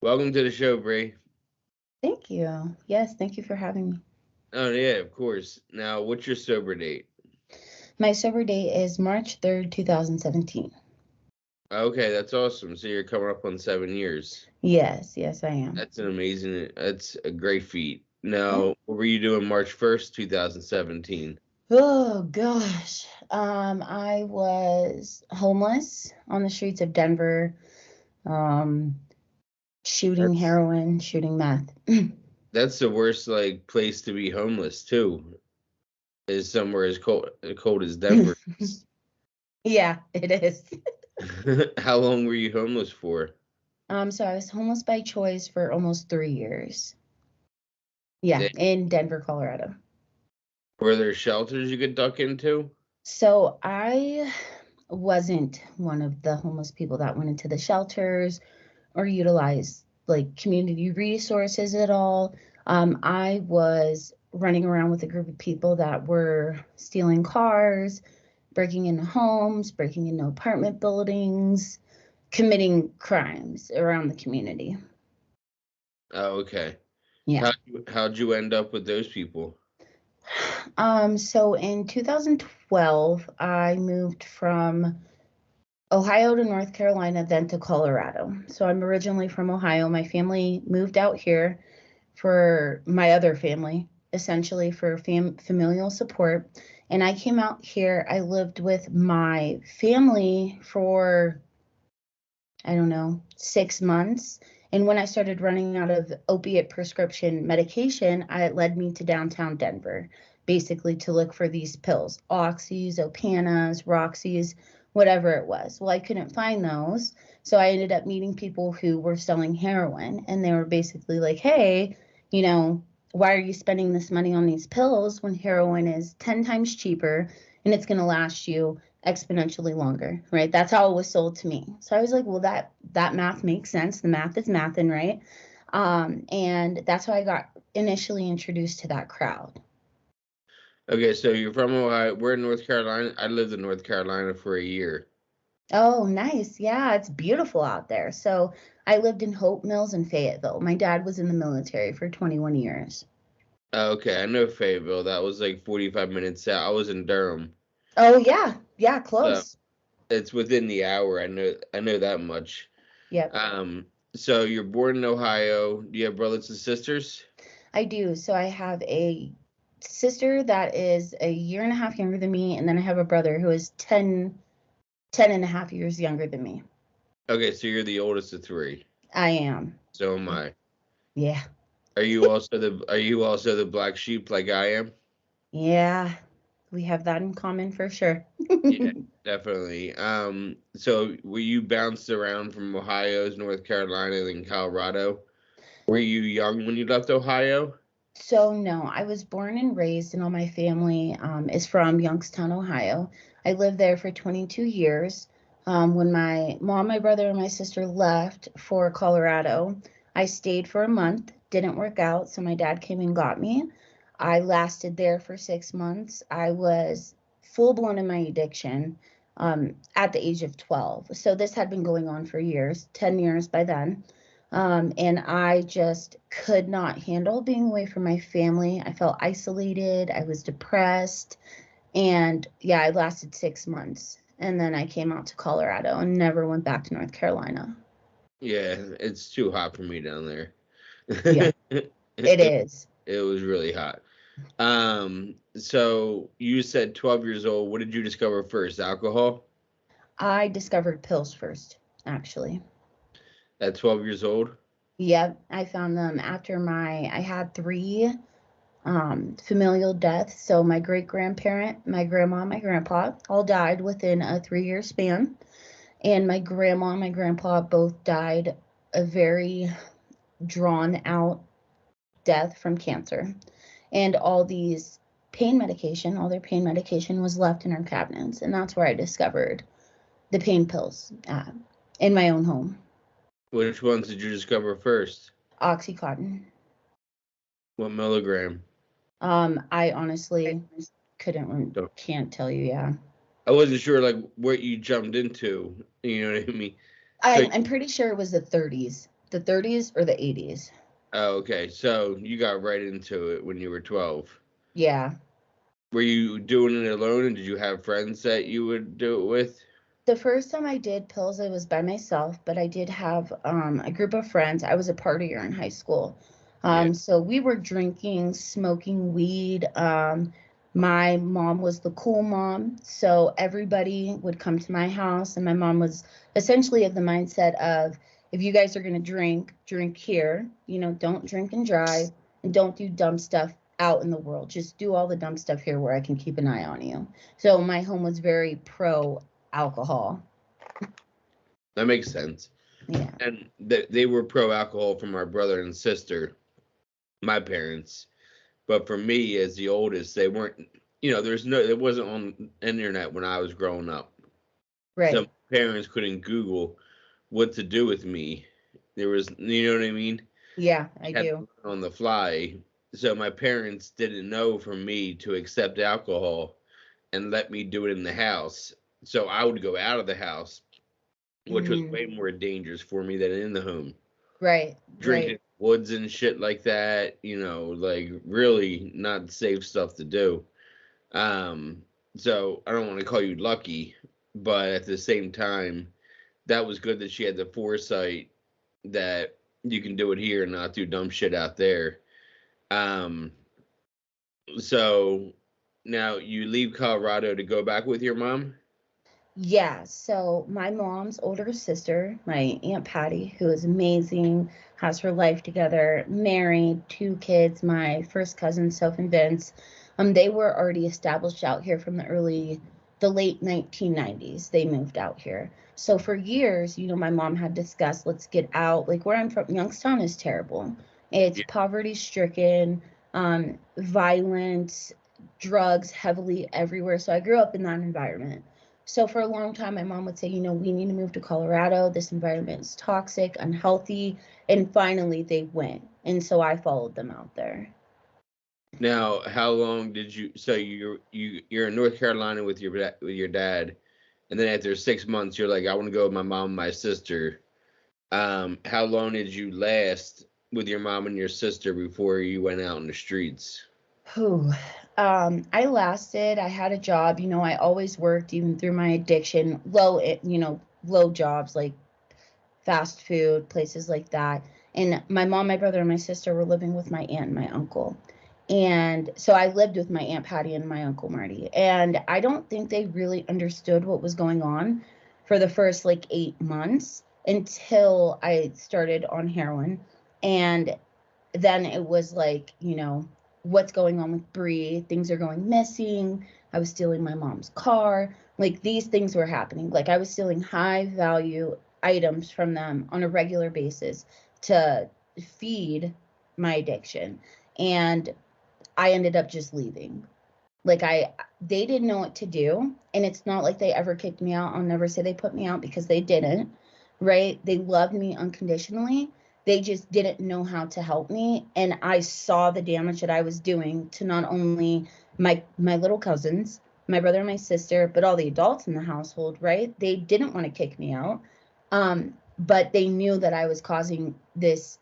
Welcome to the show, Bray. Thank you. Yes, thank you for having me. Oh yeah, of course. Now, what's your sober date? My sober date is March 3rd, 2017. Okay, that's awesome. So you're coming up on 7 years. Yes, I am. That's a great feat. Yeah. Now, what were you doing March 1st, 2017? Oh gosh. I was homeless on the streets of Denver, um, shooting That's heroin, shooting meth. that's the worst like place to be homeless too. Is somewhere as cold as Denver is. Yeah, it is. How long were you homeless for? So I was homeless by choice for almost 3 years. Yeah, in Denver, Colorado. Were there shelters you could duck into? So I wasn't one of the homeless people that went into the shelters or utilized like community resources at all. I was running around with a group of people that were stealing cars, breaking into homes, breaking into apartment buildings, committing crimes around the community. Oh, okay. Yeah. How'd you end up with those people? So in 2012, I moved from Ohio to North Carolina, then to Colorado. So I'm originally from Ohio. My family moved out here for my other family, essentially for familial support. And I came out here. I lived with my family for, I don't know, 6 months. And when I started running out of opiate prescription medication, it led me to downtown Denver, basically to look for these pills, Oxys, Opanas, Roxys, whatever it was. Well, I couldn't find those. So I ended up meeting people who were selling heroin. And they were basically like, hey, you know, why are you spending this money on these pills when heroin is 10 times cheaper and it's going to last you exponentially longer, right? That's how it was sold to me. So I was like, well, that math makes sense. The math is mathing, right? And that's how I got initially introduced to that crowd. Okay, so you're from Ohio. We're in North Carolina. I lived in North Carolina for a year. Oh, nice. Yeah, it's beautiful out there. So I lived in Hope Mills in Fayetteville. My dad was in the military for 21 years. Okay, I know Fayetteville. That was like 45 minutes out. I was in Durham, Oh, yeah. Yeah, so close. it's within the hour. I know that much. Yep. So you're born in Ohio. Do you have brothers and sisters? I do. So I have a sister that is a year and a half younger than me, and then I have a brother who is 10 and a half years younger than me. Okay, so you're the oldest of three. I am. So am I. Yeah. Are you also the black sheep like I am? Yeah. We have that in common for sure. Yeah, definitely. So were you bounced around from Ohio to North Carolina then Colorado? Were you young when you left Ohio? So, no, I was born and raised, and all my family is from Youngstown, Ohio. I lived there for 22 years. When my mom, my brother, and my sister left for Colorado, I stayed for a month, didn't work out, so my dad came and got me. I lasted there for 6 months. I was full blown in my addiction at the age of 12. So, this had been going on for years, 10 years by then. And I just could not handle being away from my family. I felt isolated. I was depressed. And yeah, I lasted 6 months. And then I came out to Colorado and never went back to North Carolina. Yeah, it's too hot for me down there. Yeah, it it, is. it was really hot. So you said 12 years old. What did you discover first? Alcohol? I discovered pills first, actually. At 12 years old? Yep, I found them after I had three familial deaths. So my great grandparent, my grandma, my grandpa all died within a 3 year span. And my grandma and my grandpa both died a very drawn out death from cancer. And all their pain medication was left in our cabinets. And that's where I discovered the pain pills in my own home. Which ones did you discover first? Oxycontin. What milligram? I honestly Don't- can't tell you. Yeah. I wasn't sure like what you jumped into. You know what I mean? So I'm pretty sure it was the 30s. The 30s or the 80s? Oh, okay. So you got right into it when you were 12. Yeah. Were you doing it alone, and did you have friends that you would do it with? The first time I did pills, I was by myself, but I did have a group of friends. I was a partier in high school. Yeah. So we were drinking, smoking weed. My mom was the cool mom. So everybody would come to my house, and my mom was essentially of the mindset of, if you guys are going to drink, drink here. You know, don't drink and drive, and don't do dumb stuff out in the world. Just do all the dumb stuff here where I can keep an eye on you. So my home was very pro alcohol. That makes sense. Yeah. And they were pro alcohol for my brother and sister, my parents. But for me, as the oldest, they weren't. It wasn't on internet when I was growing up. So Right. my parents couldn't Google what to do with me. There was, you know what I mean? Yeah, I Had to do. learn on the fly. So my parents didn't know for me to accept alcohol and let me do it in the house. So I would go out of the house, which was Mm, way more dangerous for me than in the home. right, Drinking right. woods and shit like that, like really not safe stuff to do. Um, so I don't want to call you lucky, but at the same time, that was good that she had the foresight that you can do it here and not do dumb shit out there. Um, so now you leave Colorado to go back with your mom? Yeah, so my mom's older sister, my Aunt Patty, who is amazing, has her life together, married, two kids, my first cousin, Soph and Vince. They were already established out here from the late 1990s. They moved out here. So for years, my mom had discussed, let's get out. Like where I'm from, Youngstown is terrible. It's Yeah. poverty stricken, violence, drugs heavily everywhere. So I grew up in that environment. So for a long time, my mom would say, we need to move to Colorado. This environment is toxic, unhealthy. And finally they went. And so I followed them out there. Now, how long did you? So you're in North Carolina with your dad, and then after 6 months, you're like, I want to go with my mom and my sister. How long did you last with your mom and your sister before you went out in the streets? Whew. I had a job, I always worked even through my addiction, low jobs like fast food, places like that. And my mom, my brother, and my sister were living with my aunt and my uncle. And so I lived with my Aunt Patty and my Uncle Marty. And I don't think they really understood what was going on for the first like 8 months until I started on heroin. And then it was like, what's going on with Bree? Things are going missing. I was stealing my mom's car. Like these things were happening. Like I was stealing high value items from them on a regular basis to feed my addiction. And I ended up just leaving. Like they didn't know what to do. And it's not like they ever kicked me out. I'll never say they put me out because they didn't, right? They loved me unconditionally. They just didn't know how to help me. And I saw the damage that I was doing to not only my little cousins, my brother and my sister, but all the adults in the household, right? They didn't want to kick me out. But they knew that I was causing this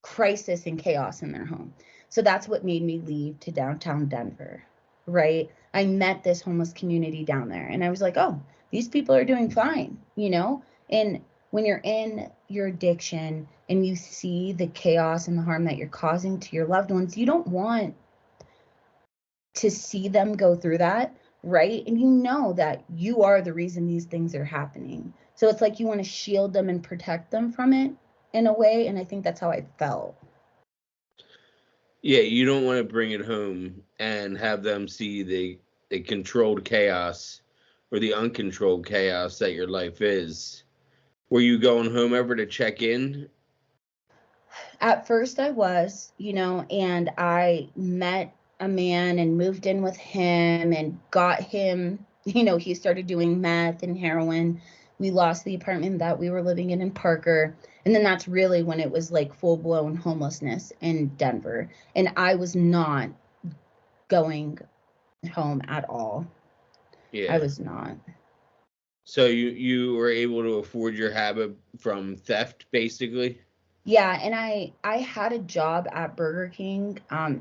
crisis and chaos in their home. So that's what made me leave to downtown Denver, right? I met this homeless community down there and I was like, oh, these people are doing fine, And when you're in your addiction and you see the chaos and the harm that you're causing to your loved ones, you don't want to see them go through that, right? And you know that you are the reason these things are happening. So it's like you want to shield them and protect them from it in a way. And I think that's how I felt. Yeah, you don't want to bring it home and have them see the controlled chaos or the uncontrolled chaos that your life is. Were you going home ever to check in? At first I was, and I met a man and moved in with him and got him, he started doing meth and heroin. We lost the apartment that we were living in Parker. And then that's really when it was like full blown homelessness in Denver. And I was not going home at all. I Yeah. was not. So you were able to afford your habit from theft, basically? Yeah, and I had a job at Burger King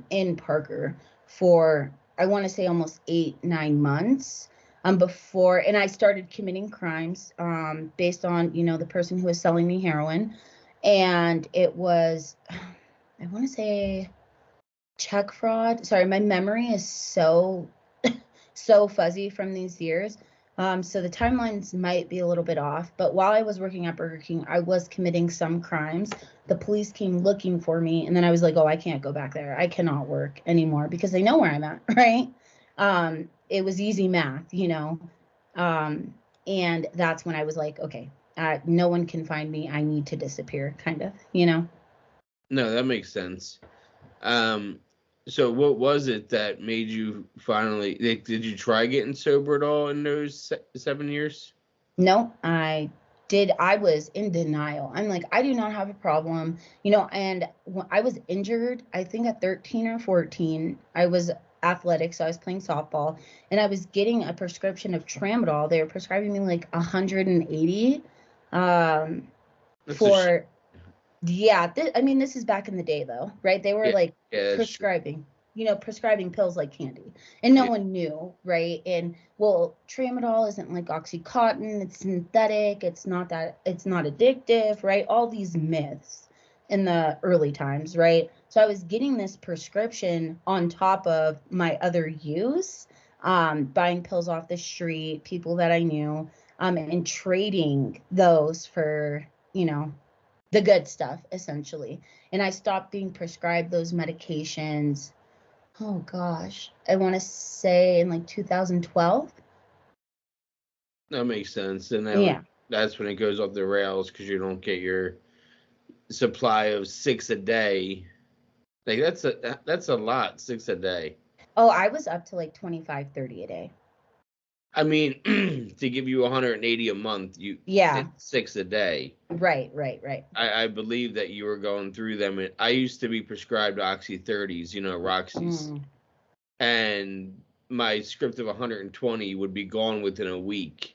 in Parker for, I want to say, almost 8, 9 months before, and I started committing crimes based on, the person who was selling me heroin. And it was, I want to say, check fraud. Sorry, my memory is so fuzzy from these years. So the timelines might be a little bit off, but while I was working at Burger King, I was committing some crimes. The police came looking for me, and then I was like, oh, I can't go back there. I cannot work anymore because they know where I'm at, right? It was easy math, and that's when I was like, okay, no one can find me. I need to disappear, kind of. No, that makes sense. Um, so what was it that made you finally? Did you try getting sober at all in those 7 years? No, I was in denial. I'm like, I do not have a problem, and when I was injured, I think at 13 or 14, I was athletic, so I was playing softball, and I was getting a prescription of Tramadol. They were prescribing me like 180 um That's a for yeah, I mean, this is back in the day, though, right? They were yeah, like yeah, that's true. prescribing pills like candy, and no Yeah, one knew, right? And well, Tramadol isn't like Oxycontin; it's synthetic. It's not addictive, right? All these myths in the early times, right? So I was getting this prescription on top of my other use, buying pills off the street, people that I knew, and trading those for, the good stuff, essentially. And I stopped being prescribed those medications. Oh gosh, I want to say in like 2012. that makes sense. And Yeah. that's when it goes off the rails because you don't get your supply of six a day. Like that's a lot, six a day. Oh, I was up to like 25, 30 a day. I mean, to give you 180 a month, you Yeah. did six a day. Right, right, right. I believe that you were going through them. And I used to be prescribed Oxy 30s, Roxy's, Mm, and my script of 120 would be gone within a week.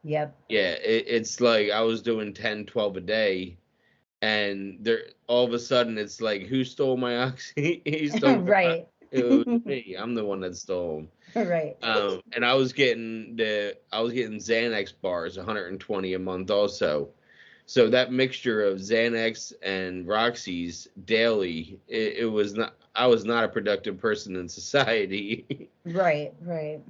yep. Yeah, it's like I was doing 10, 12 a day, and there all of a sudden it's like, who stole my Oxy? He stole my, Right. it was me. I'm the one that stole them. Right. And I was getting Xanax bars, 120 a month also. So that mixture of Xanax and Roxy's daily, it was not. I was not a productive person in society. Right, right.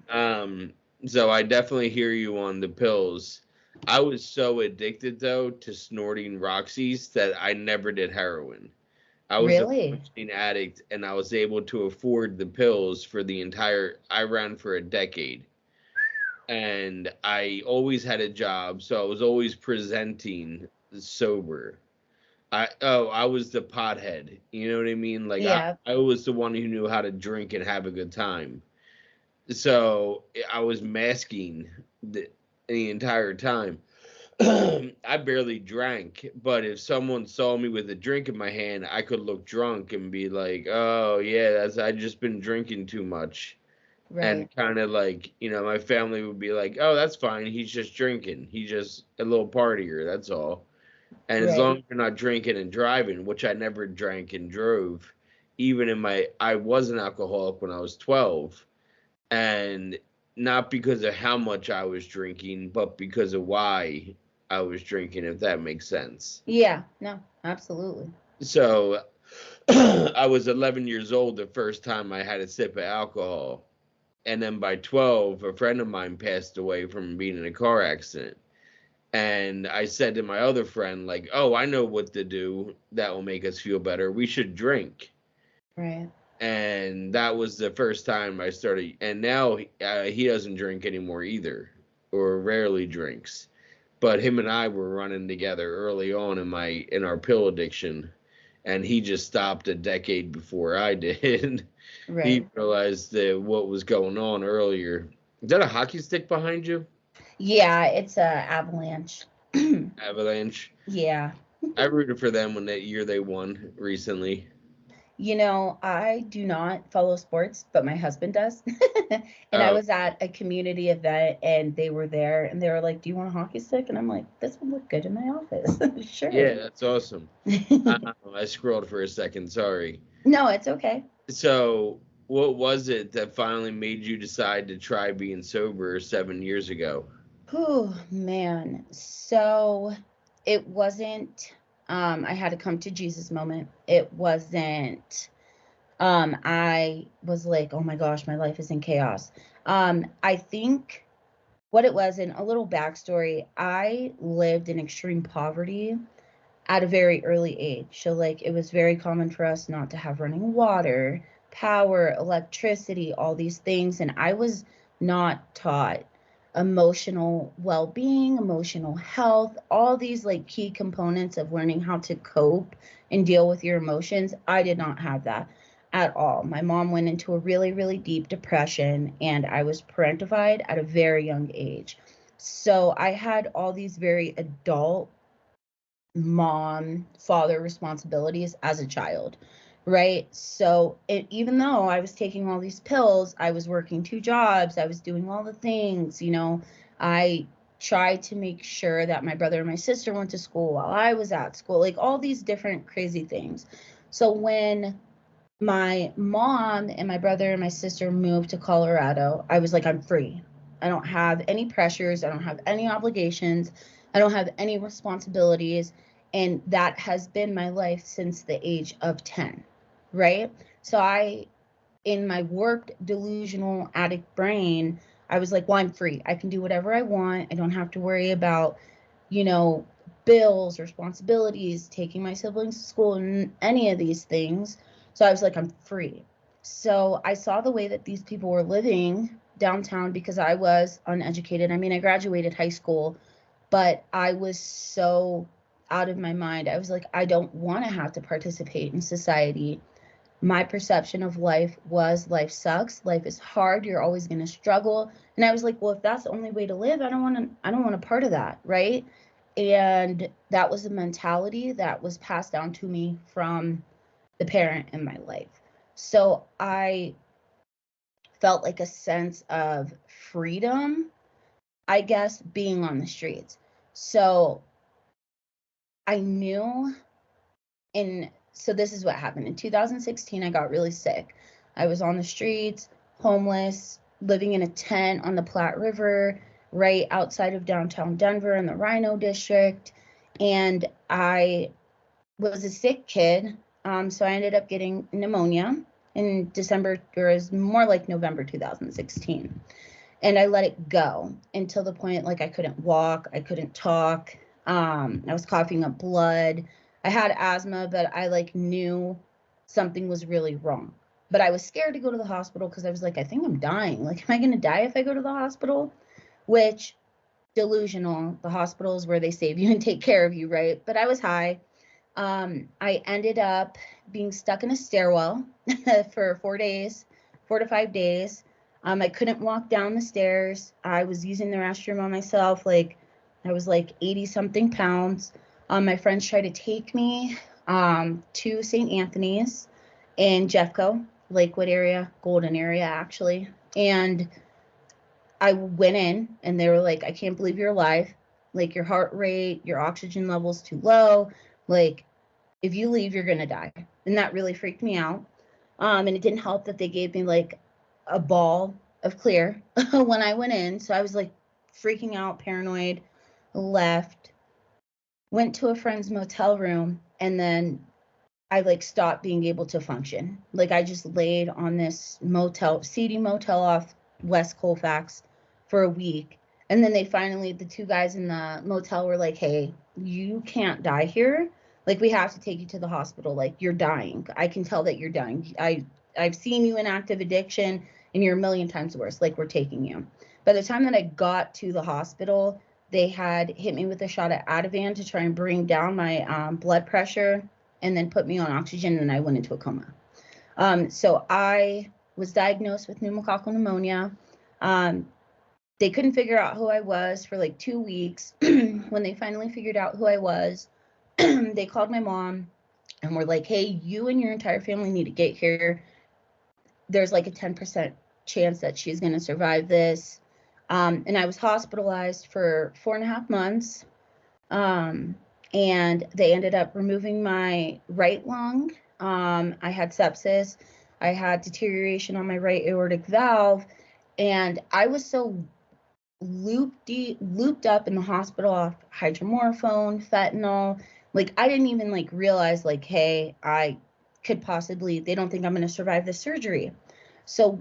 So I definitely hear you on the pills. I was so addicted though to snorting Roxy's that I never did heroin. I was a Really? cocaine addict and I was able to afford the pills for the entire. I ran for a decade and I always had a job, so I was always presenting sober. I was the pothead. You know what I mean? Like Yeah. I was the one who knew how to drink and have a good time. So I was masking the entire time. I barely drank, but if someone saw me with a drink in my hand, I could look drunk and be like, "Oh yeah, that's I just been drinking too much." And Right. kind of like, my family would be like, "Oh, that's fine. He's just drinking. He's just a little partier. That's all." And as Right. long as you're not drinking and driving, which I never drank and drove, I was an alcoholic when I was 12, and not because of how much I was drinking, but because of why I was drinking, if that makes sense. Yeah. No, absolutely. So I was 11 years old the first time I had a sip of alcohol. And then by 12, a friend of mine passed away from being in a car accident. And I said to my other friend, like, "Oh, I know what to do that will make us feel better. We should drink." Right. And that was the first time I started. And now he doesn't drink anymore either, or rarely drinks. But him and I were running together early on in our pill addiction, and he just stopped a decade before I did. He Right. realized what was going on earlier. Is that a hockey stick behind you? Yeah, it's a avalanche. Avalanche. Yeah. I rooted for them when that year they won recently. I do not follow sports, but my husband does. And I Oh, was at a community event and they were there and they were like, "Do you want a hockey stick?" And I'm like, "This would look good in my office." yeah, Sure. that's awesome. I scrolled for a second. Sorry. No, it's okay. So, what was it that finally made you decide to try being sober 7 years ago? Oh, man. So it wasn't, I had a come to Jesus moment. It wasn't, I was like, oh my gosh, my life is in chaos. I think what it was, and a little backstory, I lived in extreme poverty at a very early age. So, like, it was very common for us not to have running water, power, electricity, all these things. And I was not taught emotional well being, emotional health, all these like key components of learning how to cope and deal with your emotions. I did not have that at all. My mom went into a really, really deep depression, and I was parentified at a very young age. So I had all these very adult mom father responsibilities as a child, right? So even though I was taking all these pills, I was working two jobs, I was doing all the things, I tried to make sure that my brother and my sister went to school while I was at school, like all these different crazy things. So when my mom and my brother and my sister moved to Colorado, I was like, I'm free. I don't have any pressures. I don't have any obligations. I don't have any responsibilities. And that has been my life since the age of 10, right? So in my warped, delusional, addict brain, I was like, well, I'm free. I can do whatever I want. I don't have to worry about, you know, bills, responsibilities, taking my siblings to school, and any of these things. So I was like, I'm free. So I saw the way that these people were living downtown because I was uneducated. I mean, I graduated high school, but I was so out of my mind. I was like, I don't want to have to participate in society. My perception of life was life sucks, life is hard, you're always going to struggle. And I was like, well, if that's the only way to live, I don't want a part of that, right? And that was a mentality that was passed down to me from the parent in my life. So I felt like a sense of freedom, I guess, being on the streets. So I knew in so this is what happened. In 2016, I got really sick. I was on the streets, homeless, living in a tent on the Platte River, right outside of downtown Denver in the Rhino District. And I was a sick kid. So I ended up getting pneumonia in December, or is more like November 2016. And I let it go until the point like I couldn't walk, I couldn't talk. I was coughing up blood. I had asthma, but I like knew something was really wrong. But I was scared to go to the hospital because I was like, I think I'm dying. Like, am I going to die if I go to the hospital? Which, delusional. The hospital is where they save you and take care of you, right? But I was high. I ended up being stuck in a stairwell for 4 days, 4 to 5 days. I couldn't walk down the stairs. I was using the restroom on myself. Like, I was like 80 something pounds. My friends tried to take me to St. Anthony's in Jeffco, Lakewood area, Golden area, actually. And I went in and they were like, I can't believe you're alive. Like, your heart rate, your oxygen level's too low. Like, if you leave, you're going to die. And that really freaked me out. And it didn't help that they gave me like a ball of clear when I went in. So I was like freaking out, paranoid, left, went to a friend's motel room, and then I like stopped being able to function. Like, I just laid on this motel, seedy motel off West Colfax for a week. And then the two guys in the motel were like, hey, you can't die here. Like, we have to take you to the hospital. Like, you're dying. I can tell that you're dying. I've seen you in active addiction and you're a million times worse. Like, we're taking you. By the time that I got to the hospital, they had hit me with a shot of Ativan to try and bring down my blood pressure and then put me on oxygen, and I went into a coma. So I was diagnosed with pneumococcal pneumonia. They couldn't figure out who I was for like 2 weeks. When they finally figured out who I was, they called my mom. And we're like, hey, you and your entire family need to get here. There's like a 10% chance that she's going to survive this. And I was hospitalized for 4.5 months. And they ended up removing my right lung. I had sepsis. I had deterioration on my right aortic valve. And I was so looped up in the hospital off hydromorphone, fentanyl. Like, I didn't even like realize like, hey, I could possibly, they don't think I'm going to survive the surgery. So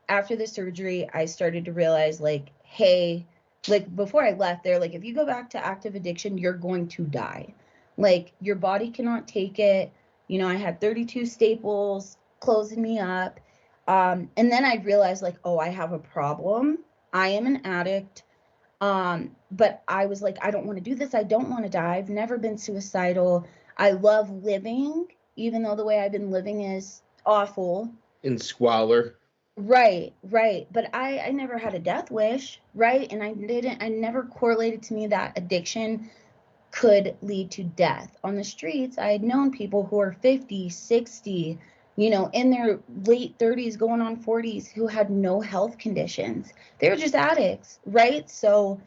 after the surgery, I started to realize like, hey, like before I left, they're like, if you go back to active addiction, you're going to die. Like, your body cannot take it. You know, I had 32 staples closing me up. And then I realized like, oh, I have a problem. I am an addict. But I was like, I don't want to do this. I don't want to die. I've never been suicidal. I love living, even though the way I've been living is awful. In squalor. Right. But I never had a death wish, right? And I never correlated to me that addiction could lead to death. On the streets, I had known people who are 50, 60, you know, in their late 30s, going on 40s, who had no health conditions. They were just addicts, right? So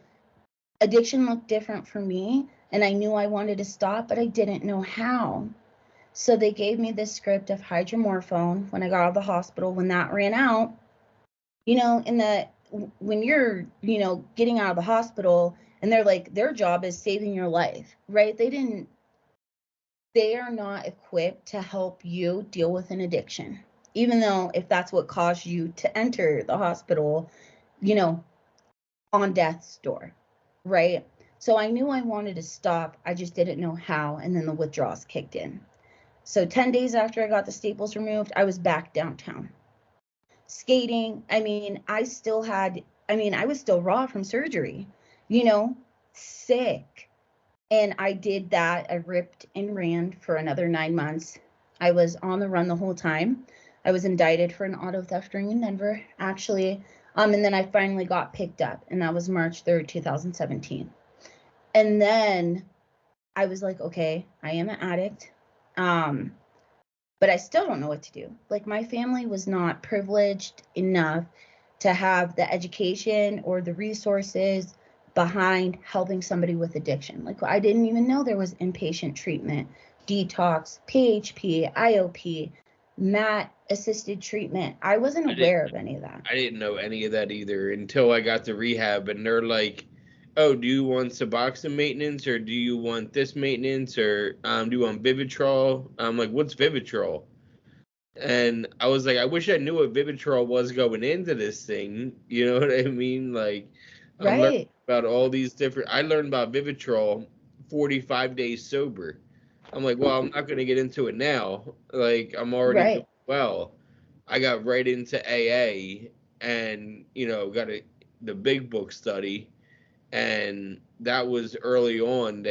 addiction looked different for me, and I knew I wanted to stop, but I didn't know how. So they gave me this script of hydromorphone when I got out of the hospital. When that ran out, you know, when you're, you know, getting out of the hospital and they're like, their job is saving your life, right? They are not equipped to help you deal with an addiction, even though if that's what caused you to enter the hospital, you know, on death's door, right? So I knew I wanted to stop. I just didn't know how. And then the withdrawals kicked in. So 10 days after I got the staples removed, I was back downtown skating. I was still raw from surgery, you know, sick. And I did that. I ripped and ran for another 9 months. I was on the run the whole time. I was indicted for an auto theft ring in Denver, actually. And then I finally got picked up, and that was March 3rd, 2017. And then I was like, okay, I am an addict. But I still don't know what to do. Like, my family was not privileged enough to have the education or the resources behind helping somebody with addiction. Like, I didn't even know there was inpatient treatment, detox, PHP, IOP, MAT assisted treatment. I wasn't aware of any of that. I didn't know any of that either until I got to rehab, and they're like, oh, do you want Suboxone maintenance, or do you want this maintenance, or do you want Vivitrol? I'm like, what's Vivitrol? And I was like, I wish I knew what Vivitrol was going into this thing. You know what I mean? Like, I'm learning Right. about all these different. I learned about Vivitrol 45 days sober. I'm like, well, I'm not going to get into it now. Like, I'm already doing Right. well. I got right into AA and, got the big book study. And that was early on.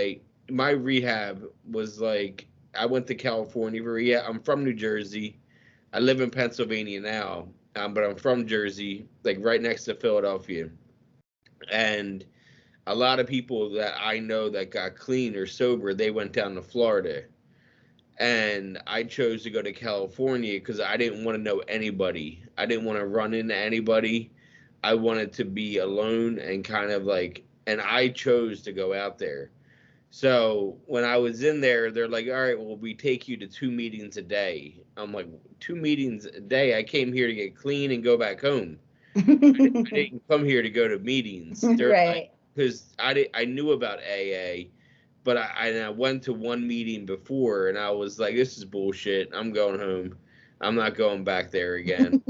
My rehab was like, I went to California for rehab. I'm from New Jersey. I live in Pennsylvania now, but I'm from Jersey, like right next to Philadelphia. And a lot of people that I know that got clean or sober, they went down to Florida. And I chose to go to California because I didn't want to know anybody. I didn't want to run into anybody. I wanted to be alone and kind of like, and I chose to go out there. So when I was in there, they're like, all right, well, we take you to 2 meetings a day. I'm like, 2 meetings a day? I came here to get clean and go back home. I didn't come here to go to meetings. They're like, Right. because I knew about AA, but I went to one meeting before, and I was like, this is bullshit. I'm going home. I'm not going back there again.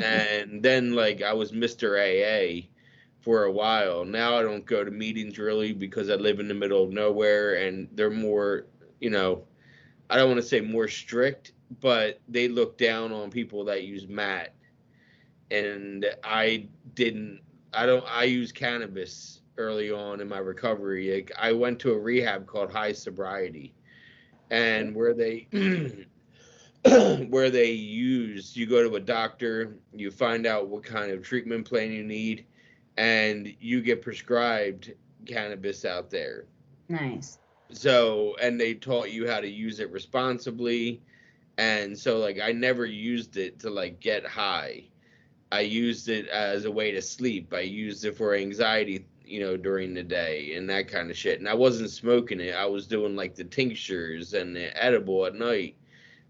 And then, like, I was Mr. AA for a while. Now I don't go to meetings really because I live in the middle of nowhere, and they're more, I don't want to say more strict, but they look down on people that use MAT. And I use cannabis early on in my recovery. Like, I went to a rehab called High Sobriety, and where they you go to a doctor, you find out what kind of treatment plan you need, and you get prescribed cannabis out there. Nice. So, and they taught you how to use it responsibly. And so, like, I never used it to, like, get high. I used it as a way to sleep. I used it for anxiety, during the day and that kind of shit. And I wasn't smoking it. I was doing, like, the tinctures and the edible at night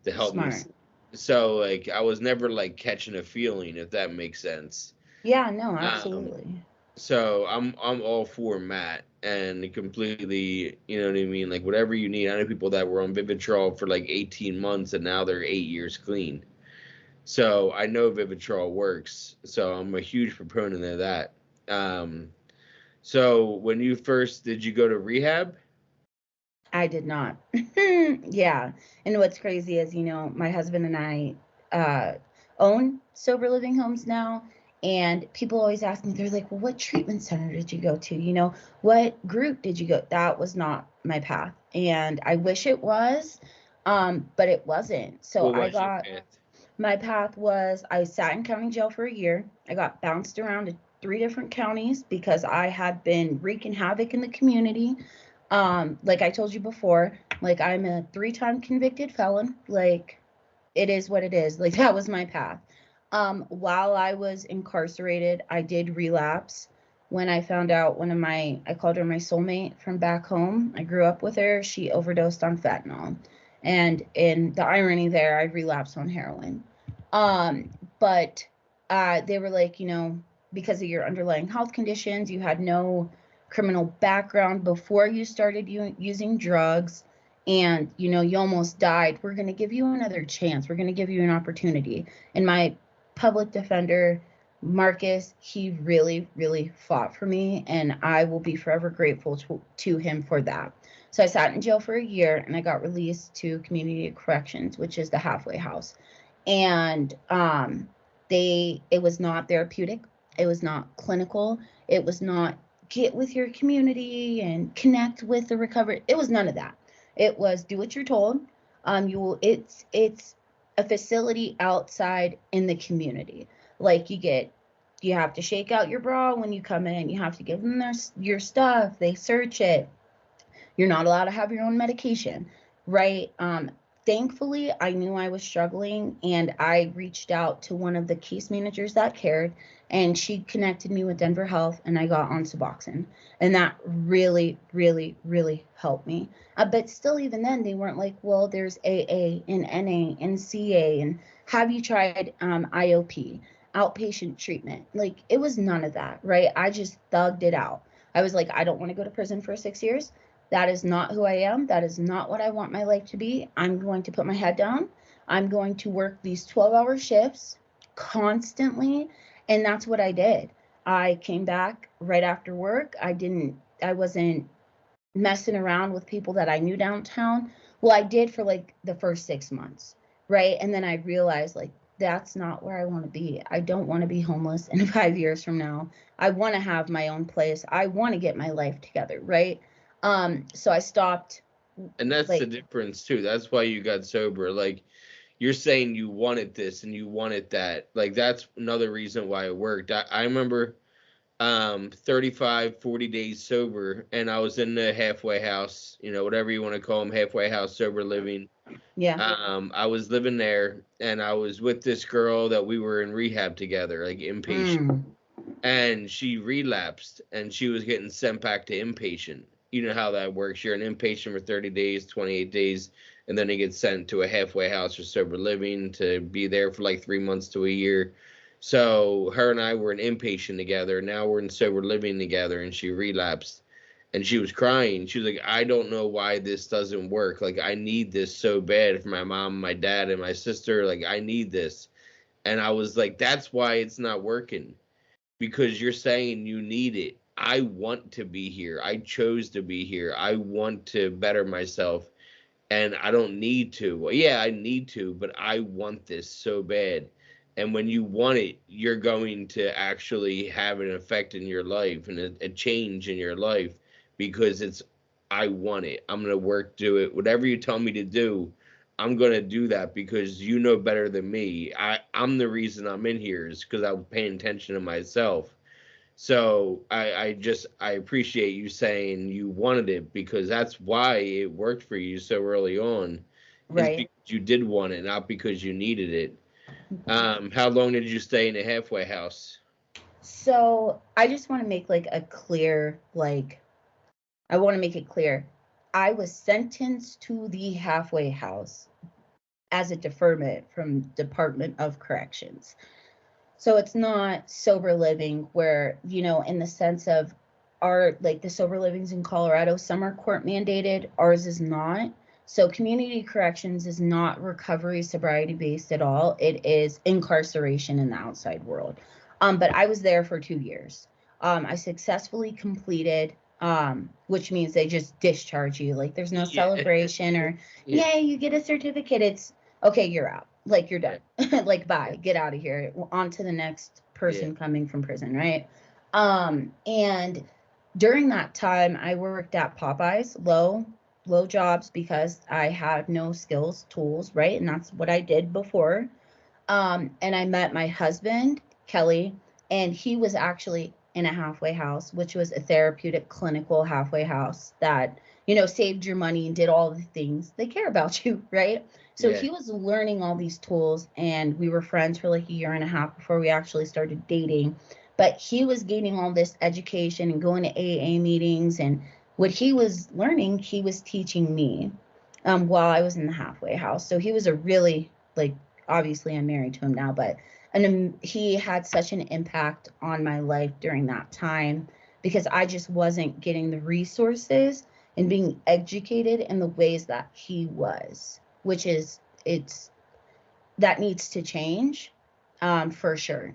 to help me. Smart. So, like, I was never, like, catching a feeling, if that makes sense. Yeah, no, Um, absolutely. so I'm all for Matt and completely, you know what I mean? Like, whatever you need. I know people that were on Vivitrol for like 18 months and now they're 8 years clean. So I know Vivitrol works. So I'm a huge proponent of that. Um, so when you first did you go to rehab? I did not. Yeah. And what's crazy is, my husband and I uh, own sober living homes now. And people always ask me, they're like, well, what treatment center did you go to? What group did you go? That was not my path. And I wish it was, but it wasn't. So What was your path? my path was I sat in county jail for a year. I got bounced around to 3 different counties because I had been wreaking havoc in the community. Like I told you before, like I'm a 3-time convicted felon. Like it is what it is. Like that was my path. While I was incarcerated, I did relapse when I found out I called her my soulmate from back home. I grew up with her. She overdosed on fentanyl. And in the irony there, I relapsed on heroin. Um, but they were like, because of your underlying health conditions, you had no criminal background before you started using drugs, and you almost died. We're going to give you another chance. We're going to give you an opportunity. And my public defender, Marcus, he really, really fought for me, and I will be forever grateful to him for that. So I sat in jail for a year, and I got released to community corrections, which is the halfway house. And it was not therapeutic, it was not clinical, it was not get with your community and connect with the recovery. It was none of that. It was do what you're told. It's a facility outside in the community. Like you have to shake out your bra when you come in. You have to give them your stuff. They search it. You're not allowed to have your own medication, right? Thankfully, I knew I was struggling, and I reached out to one of the case managers that cared, and she connected me with Denver Health, and I got on Suboxone, and that really, really, really helped me. But still, even then, they weren't like, well, there's AA and NA and CA, and have you tried IOP, outpatient treatment? Like, it was none of that, right? I just thugged it out. I was like, I don't want to go to prison for 6 years. That is not who I am. That is not what I want my life to be. I'm going to put my head down. I'm going to work these 12-hour shifts constantly. And that's what I did. I came back right after work. I wasn't messing around with people that I knew downtown. Well, I did for like the first 6 months, right? And then I realized like that's not where I want to be. I don't want to be homeless in 5 years from now. I want to have my own place. I want to get my life together, right? So I stopped. And that's the Like, difference too. That's why you got sober. Like, you're saying you wanted this and you wanted that. Like, that's another reason why it worked. I remember 35, 40 days sober, and I was in the halfway house, whatever you want to call them, halfway house, sober living. yeah. I was living there, and I was with this girl that we were in rehab together, like inpatient. And she relapsed, and she was getting sent back to inpatient. You know how that works. You're an inpatient for 30 days, 28 days, and then you get sent to a halfway house for sober living to be there for like 3 months to a year. So her and I were an inpatient together. Now we're in sober living together, and she relapsed. And she was crying. She was like, I don't know why this doesn't work. Like, I need this so bad for my mom, my dad, and my sister. Like, I need this. And I was like, that's why it's not working, because you're saying you need it. I want to be here. I chose to be here. I want to better myself, and I don't need to. Well, yeah, I need to, but I want this so bad. And when you want it, you're going to actually have an effect in your life and a change in your life, because I want it. I'm going to work, do it. Whatever you tell me to do, I'm going to do that because you know better than me. I'm the reason I'm in here is because I'm paying attention to myself. So I appreciate you saying you wanted it, because that's why it worked for you so early on, is Right. because you did want it, not because you needed it. How long did you stay in the halfway house? So I just want to make like a clear, like, I want to make it clear. I was sentenced to the halfway house as a deferment from Department of Corrections. So it's not sober living where, in the sense of our, like the sober livings in Colorado, some are court mandated, ours is not. So community corrections is not recovery sobriety based at all. It is incarceration in the outside world. But I was there for 2 years. I successfully completed, which means they just discharge you. Like there's no Yeah. celebration or, Yeah. yay, you get a certificate. It's okay, you're out. Like you're Yeah. done. Like bye, get out of here. On to the next Yeah. person coming from prison, right? And during that time, I worked at Popeyes, low jobs because I had no skills, tools, right? And that's what I did before. And I met my husband, Kelly, and he was actually in a halfway house, which was a therapeutic clinical halfway house that, saved your money and did all the things they care about you, right? So Yeah. he was learning all these tools, and we were friends for like a year and a half before we actually started dating. But he was gaining all this education and going to AA meetings, and what he was learning, he was teaching me while I was in the halfway house. So he was a really, like, obviously I'm married to him now, but he had such an impact on my life during that time because I just wasn't getting the resources and being educated in the ways that he was, which is, it's, that needs to change, for sure.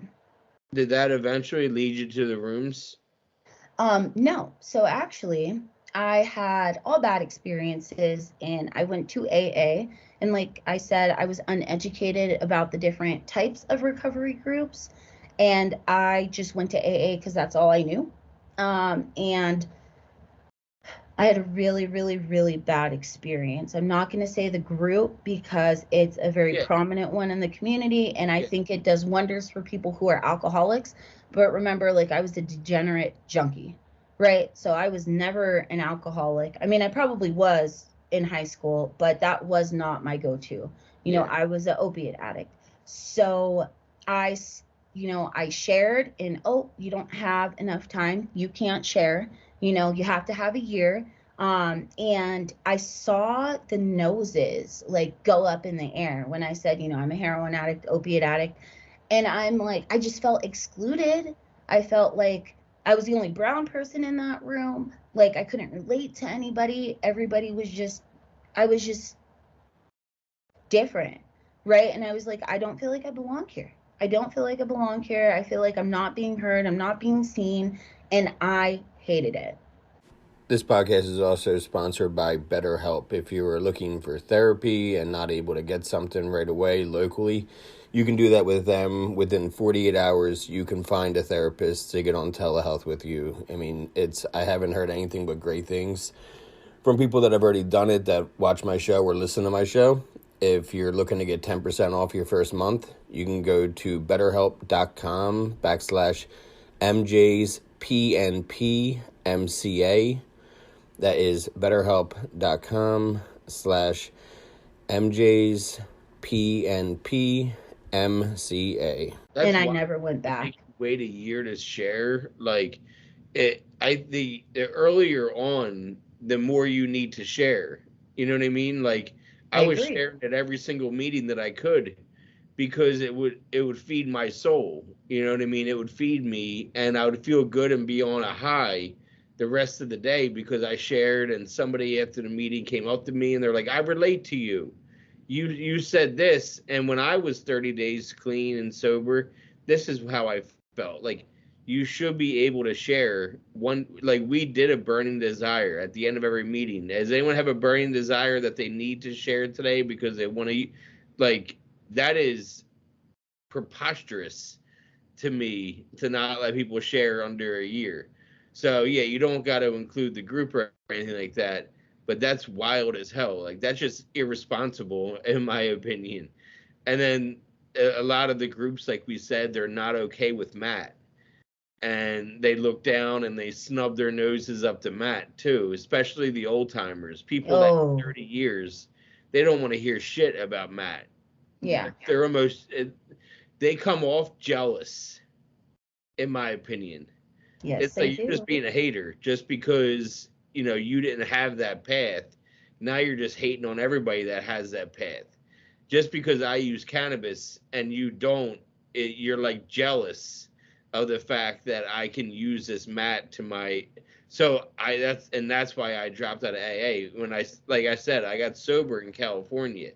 Did that eventually lead you to the rooms? No. So actually, I had all bad experiences and I went to AA. And like I said, I was uneducated about the different types of recovery groups. And I just went to AA because that's all I knew. And I had a really, really, really bad experience. I'm not going to say the group because it's a very Yeah. prominent one in the community, and I Yeah. think it does wonders for people who are alcoholics. But remember, like, I was a degenerate junkie, right? So I was never an alcoholic. I mean, I probably was in high school, but that was not my go to. Yeah. I was an opiate addict. So I, I shared, and oh, you don't have enough time. You can't share. You have to have a year. And I saw the noses like go up in the air when I said, I'm a heroin addict, opiate addict. And I'm like, I just felt excluded. I felt like I was the only brown person in that room. Like I couldn't relate to anybody. Everybody was just, I was just different. Right. And I was like, I don't feel like I belong here. I don't feel like I belong here. I feel like I'm not being heard. I'm not being seen. And I hated it. This podcast is also sponsored by BetterHelp. If you are looking for therapy and not able to get something right away locally, you can do that with them. Within 48 hours, you can find a therapist to get on telehealth with you. I mean, I haven't heard anything but great things from people that have already done it, that watch my show or listen to my show. If you're looking to get 10% off your first month, you can go to betterhelp.com/MJsPNPMCA. That is betterhelp.com/MJsPNPMCA. That's And I why never went they back. make you wait a year to share. Like the earlier on, the more you need to share. You know what I mean? Like I I was agree. sharing at every single meeting that I could, because it would feed my soul. You know what I mean? It would feed me, and I would feel good and be on a high the rest of the day because I shared. And somebody after the meeting came up to me and they're like, "I relate to you. You said this, and when I was 30 days clean and sober, this is how I felt." Like, you should be able to share one. Like, we did a burning desire at the end of every meeting. Does anyone have a burning desire that they need to share today because they want to, like, that is preposterous to me, to not let people share under a year. So yeah, you don't got to include the group or anything like that, but that's wild as hell. Like, that's just irresponsible in my opinion. And then a lot of the groups, like we said, they're not okay with Matt. and they look down and they snub their noses up to Matt too, especially the old timers, people that Oh, 30 years, they don't want to hear shit about Matt. yeah. They're almost, they come off jealous, in my opinion. Yes, It's they like you're just do. being a hater just because, you didn't have that path. Now you're just hating on everybody that has that path. Just because I use cannabis and you don't, you're like jealous of the fact that I can use this mat to my. So that's why I dropped out of AA. When like I said, I got sober in California,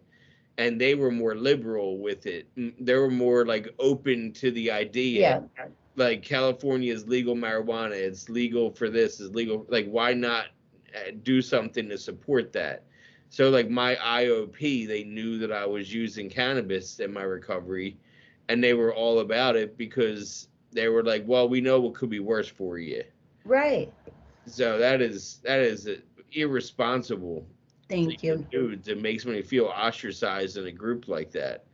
and they were more liberal with it. They were more like open to the idea. Yeah. Like California is legal marijuana, it's legal for this, is legal. Like, why not do something to support that? So like my IOP, they knew that I was using cannabis in my recovery, and they were all about it because they were like, well, we know what could be worse for you. Right. So that is irresponsible thing Thank to you. do. It makes me feel ostracized in a group like that.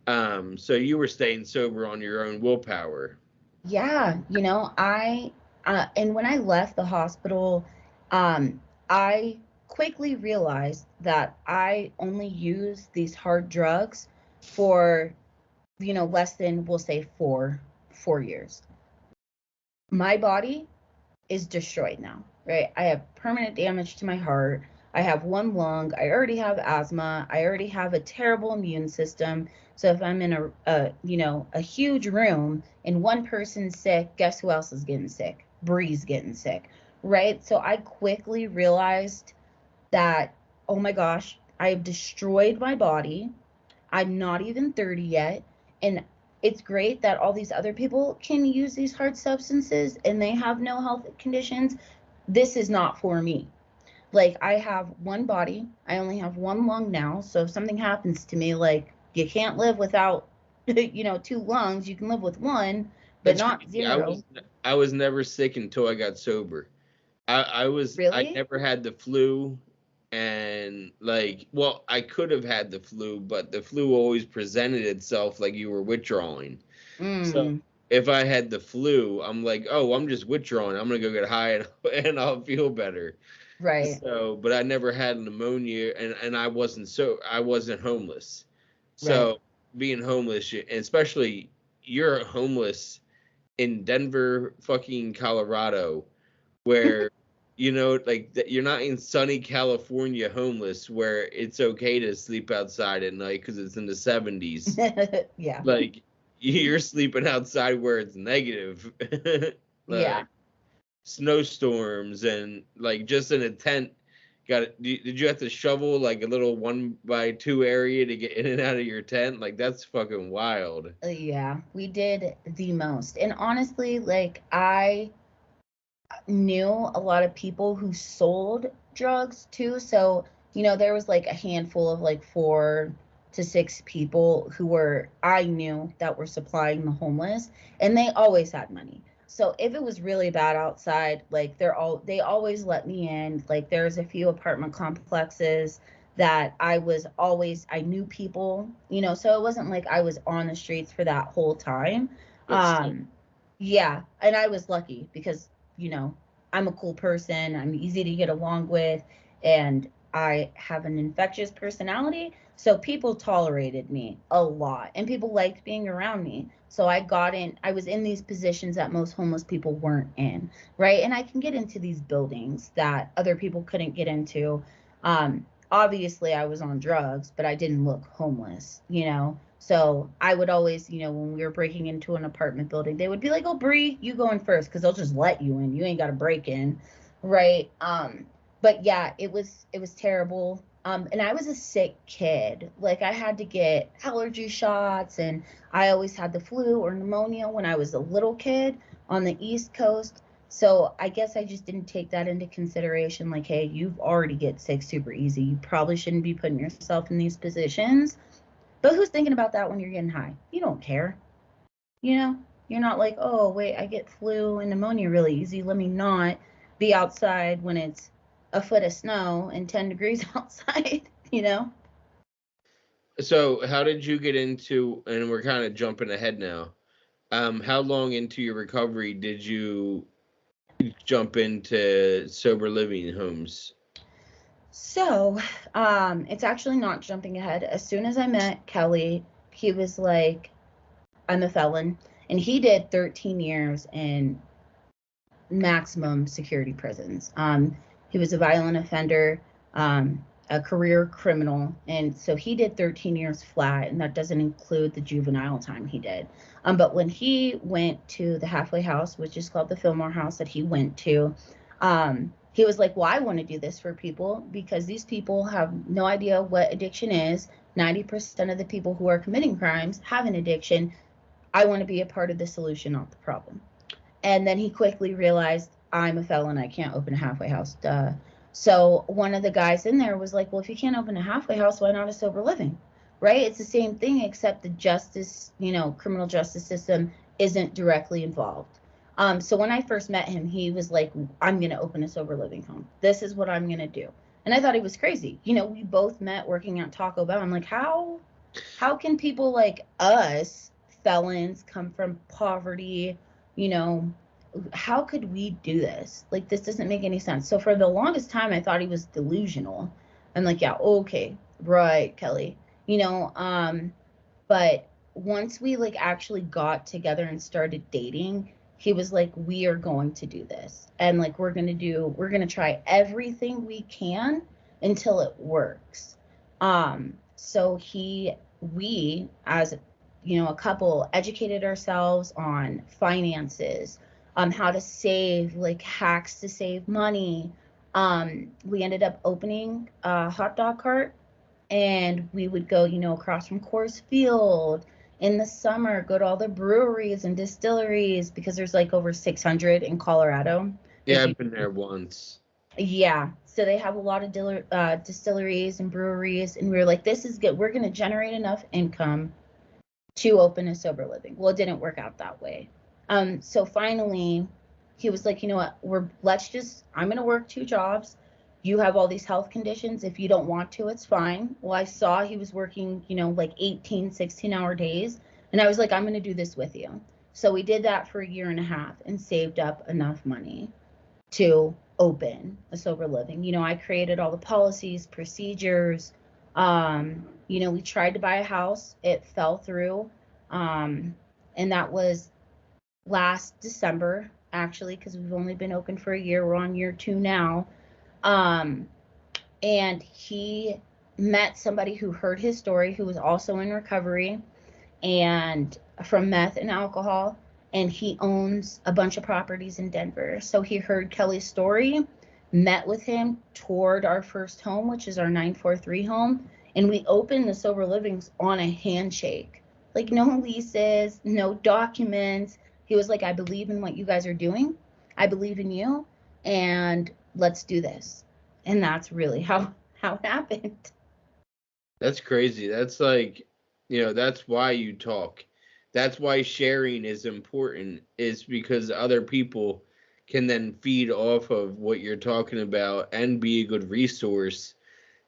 So you were staying sober on your own willpower. Yeah, and when I left the hospital, I quickly realized that I only use these hard drugs for, less than, we'll say, 4 years. My body is destroyed now, right? I have permanent damage to my heart. I have one lung. I already have asthma. I already have a terrible immune system. So if I'm in a huge room and one person's sick, guess who else is getting sick? Bree's getting sick, right? So I quickly realized that, oh my gosh, I have destroyed my body. I'm not even 30 yet. And it's great that all these other people can use these hard substances and they have no health conditions. This is not for me. Like, I have one body, I only have one lung now. So if something happens to me, like, you can't live without, two lungs. You can live with one, but That's not crazy. zero. I was never sick until I got sober. I Really? never had the flu, and like, well, I could have had the flu, but the flu always presented itself like you were withdrawing. So Mm, if I had the flu, I'm like, oh, I'm just withdrawing. I'm gonna go get high and and I'll feel better. right, So, but I never had pneumonia, and I wasn't homeless. right. So being homeless, and especially you're homeless in Denver, fucking Colorado, where like you're not in sunny California homeless where it's okay to sleep outside at night because it's in the 70s. Yeah, Like you're sleeping outside where it's negative, yeah. like snowstorms and like just in a tent. Did you have to shovel like a little 1x2 area to get in and out of your tent? Like that's fucking wild. Yeah, we did the most. And honestly, like, I knew a lot of people who sold drugs too. So, there was like a handful of like 4 to 6 people who I knew that were supplying the homeless, and they always had money. So if it was really bad outside, like they always let me in. Like there's a few apartment complexes that I knew people, so it wasn't like I was on the streets for that whole time. But still, Um, yeah, and I was lucky because, you know, I'm a cool person, I'm easy to get along with, and I have an infectious personality. So people tolerated me a lot and people liked being around me. So I was in these positions that most homeless people weren't in, right? And I can get into these buildings that other people couldn't get into. Obviously, I was on drugs, but I didn't look homeless. So I would always, when we were breaking into an apartment building, they would be like, "Oh, Bree, you go in first, because they'll just let you in. You ain't got to break in, right?" But yeah, it was terrible. And I was a sick kid. Like I had to get allergy shots, and I always had the flu or pneumonia when I was a little kid on the East Coast. So I guess I just didn't take that into consideration. Like, hey, you've already get sick super easy. You probably shouldn't be putting yourself in these positions. But who's thinking about that when you're getting high? You don't care. You know, you're not like, oh, wait, I get flu and pneumonia really easy. Let me not be outside when it's a foot of snow and 10 degrees outside. so how did you get into? And we're kind of jumping ahead now. How long into your recovery did you jump into sober living homes? So, it's actually not jumping ahead. As soon as I met Kelly, he was like, I'm a felon. And he did 13 years in maximum security prisons. He was a violent offender, a career criminal. And so he did 13 years flat, and that doesn't include the juvenile time he did. But when he went to the halfway house, which is called the Fillmore House that he went to, he was like, well, I want to do this for people because these people have no idea what addiction is. 90% of the people who are committing crimes have an addiction. I want to be a part of the solution, not the problem. And then he quickly realized, I'm a felon. I can't open a halfway house. Duh. So one of the guys in there was like, well, if you can't open a halfway house, why not a sober living? Right? It's the same thing, except the justice, criminal justice system isn't directly involved. So when I first met him, he was like, I'm going to open a sober living home. This is what I'm going to do. And I thought he was crazy. We both met working at Taco Bell. I'm like, how can people like us, felons, come from poverty, how could we do this? Like, this doesn't make any sense. So for the longest time, I thought he was delusional. I'm like, yeah, okay, right, Kelly. But once we like actually got together and started dating, he was like, we are going to do this. And like, we're going to try everything we can until it works. So we as a couple educated ourselves on finances, how to save, like hacks to save money. We ended up opening a hot dog cart, and we would go, across from Coors Field in the summer, go to all the breweries and distilleries because there's like over 600 in Colorado. Yeah, I've been there once. Yeah. So they have a lot of distilleries and breweries, and we were like, this is good. We're going to generate enough income to open a sober living. Well, it didn't work out that way. So finally, he was like, you know what, I'm going to work 2 jobs. You have all these health conditions. If you don't want to, it's fine. Well, I saw he was working, like 18, 16-hour days. And I was like, I'm going to do this with you. So we did that for a year and a half and saved up enough money to open a sober living. I created all the policies, procedures. We tried to buy a house. It fell through. And that was last December, actually, because we've only been open for a year. We're on year 2 now. And he met somebody who heard his story, who was also in recovery and from meth and alcohol. And he owns a bunch of properties in Denver. So he heard Kelly's story, met with him, toured our first home, which is our 943 home. And we opened the sober livings on a handshake, like no leases, no documents. He was like, I believe in what you guys are doing. I believe in you, and let's do this. And that's really how it happened. That's crazy. That's like, that's why you talk. That's why sharing is important, is because other people can then feed off of what you're talking about and be a good resource.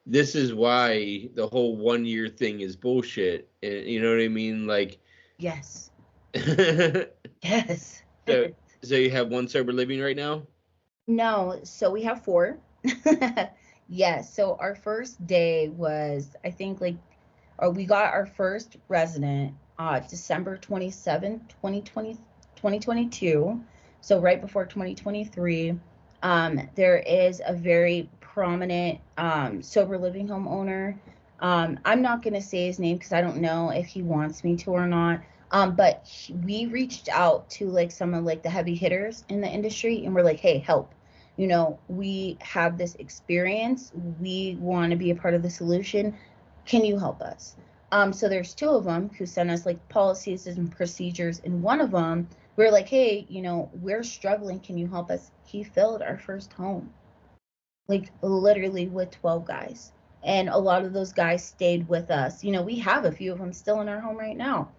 This is why the whole 1 year thing is bullshit. You know what I mean? Like, yes. Yes. So you have 1 sober living right now? No, so we have 4. Yes. So our first day was, I think, we got our first resident December 27th, 2022. So right before 2023. There is a very prominent sober living home owner. I'm not going to say his name because I don't know if he wants me to or not. But we reached out to like some of like the heavy hitters in the industry, and we're like, hey, help. We have this experience. We want to be a part of the solution. Can you help us? So there's 2 of them who sent us like policies and procedures. And one of them, we're like, hey, we're struggling. Can you help us? He filled our first home, like literally with 12 guys. And a lot of those guys stayed with us. We have a few of them still in our home right now.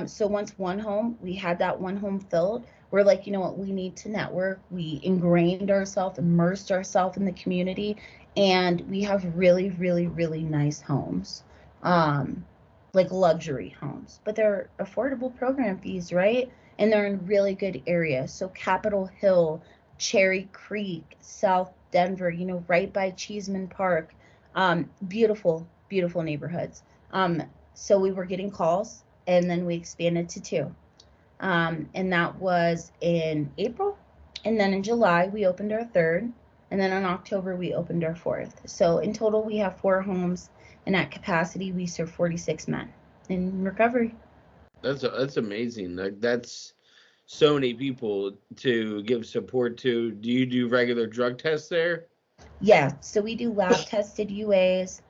So once we had that one home filled, we're like, you know what, we need to network. We ingrained ourselves, immersed ourselves in the community, and we have really, really, really nice homes. like luxury homes, but they're affordable program fees, right? And they're in really good areas. So Capitol Hill, Cherry Creek, South Denver, right by Cheeseman Park. Beautiful, beautiful neighborhoods. So we were getting calls, and then we expanded to two. And that was in April. And then in July, we opened our third. And then in October, we opened our fourth. So in total, we have 4 homes. And at capacity, we serve 46 men in recovery. That's amazing. Like, that's so many people to give support to. Do you do regular drug tests there? Yeah, so we do lab tested UAs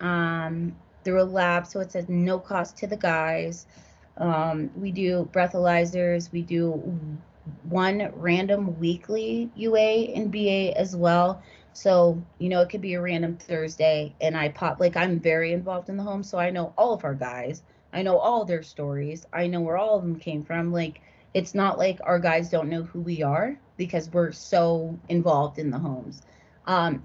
through a lab, so it's at no cost to the guys. We do breathalyzers. We do one random weekly UA and BA as well. So, it could be a random Thursday and I pop, like, I'm very involved in the home. So I know all of our guys. I know all their stories. I know where all of them came from. Like, it's not like our guys don't know who we are because we're so involved in the homes.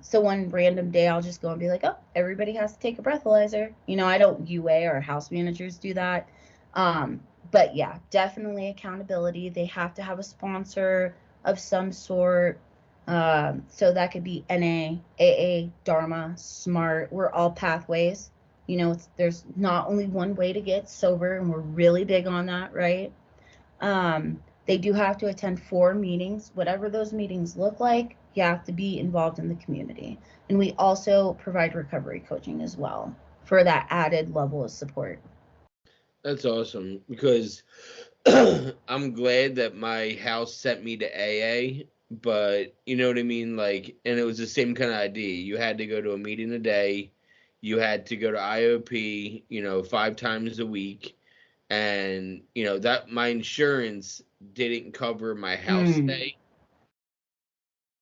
So one random day I'll just go and be like, oh, everybody has to take a breathalyzer. I don't UA or house managers do that. But yeah, definitely accountability. They have to have a sponsor of some sort. So that could be NA, AA, Dharma, SMART. We're all pathways. There's not only one way to get sober, and we're really big on that, right? They do have to attend 4 meetings. Whatever those meetings look like, you have to be involved in the community. And we also provide recovery coaching as well for that added level of support. That's awesome, because I'm glad that my house sent me to AA, but you know what I mean? Like, and it was the same kind of idea. You had to go to a meeting a day. You had to go to IOP, 5 times a week. And, that my insurance didn't cover my house stay.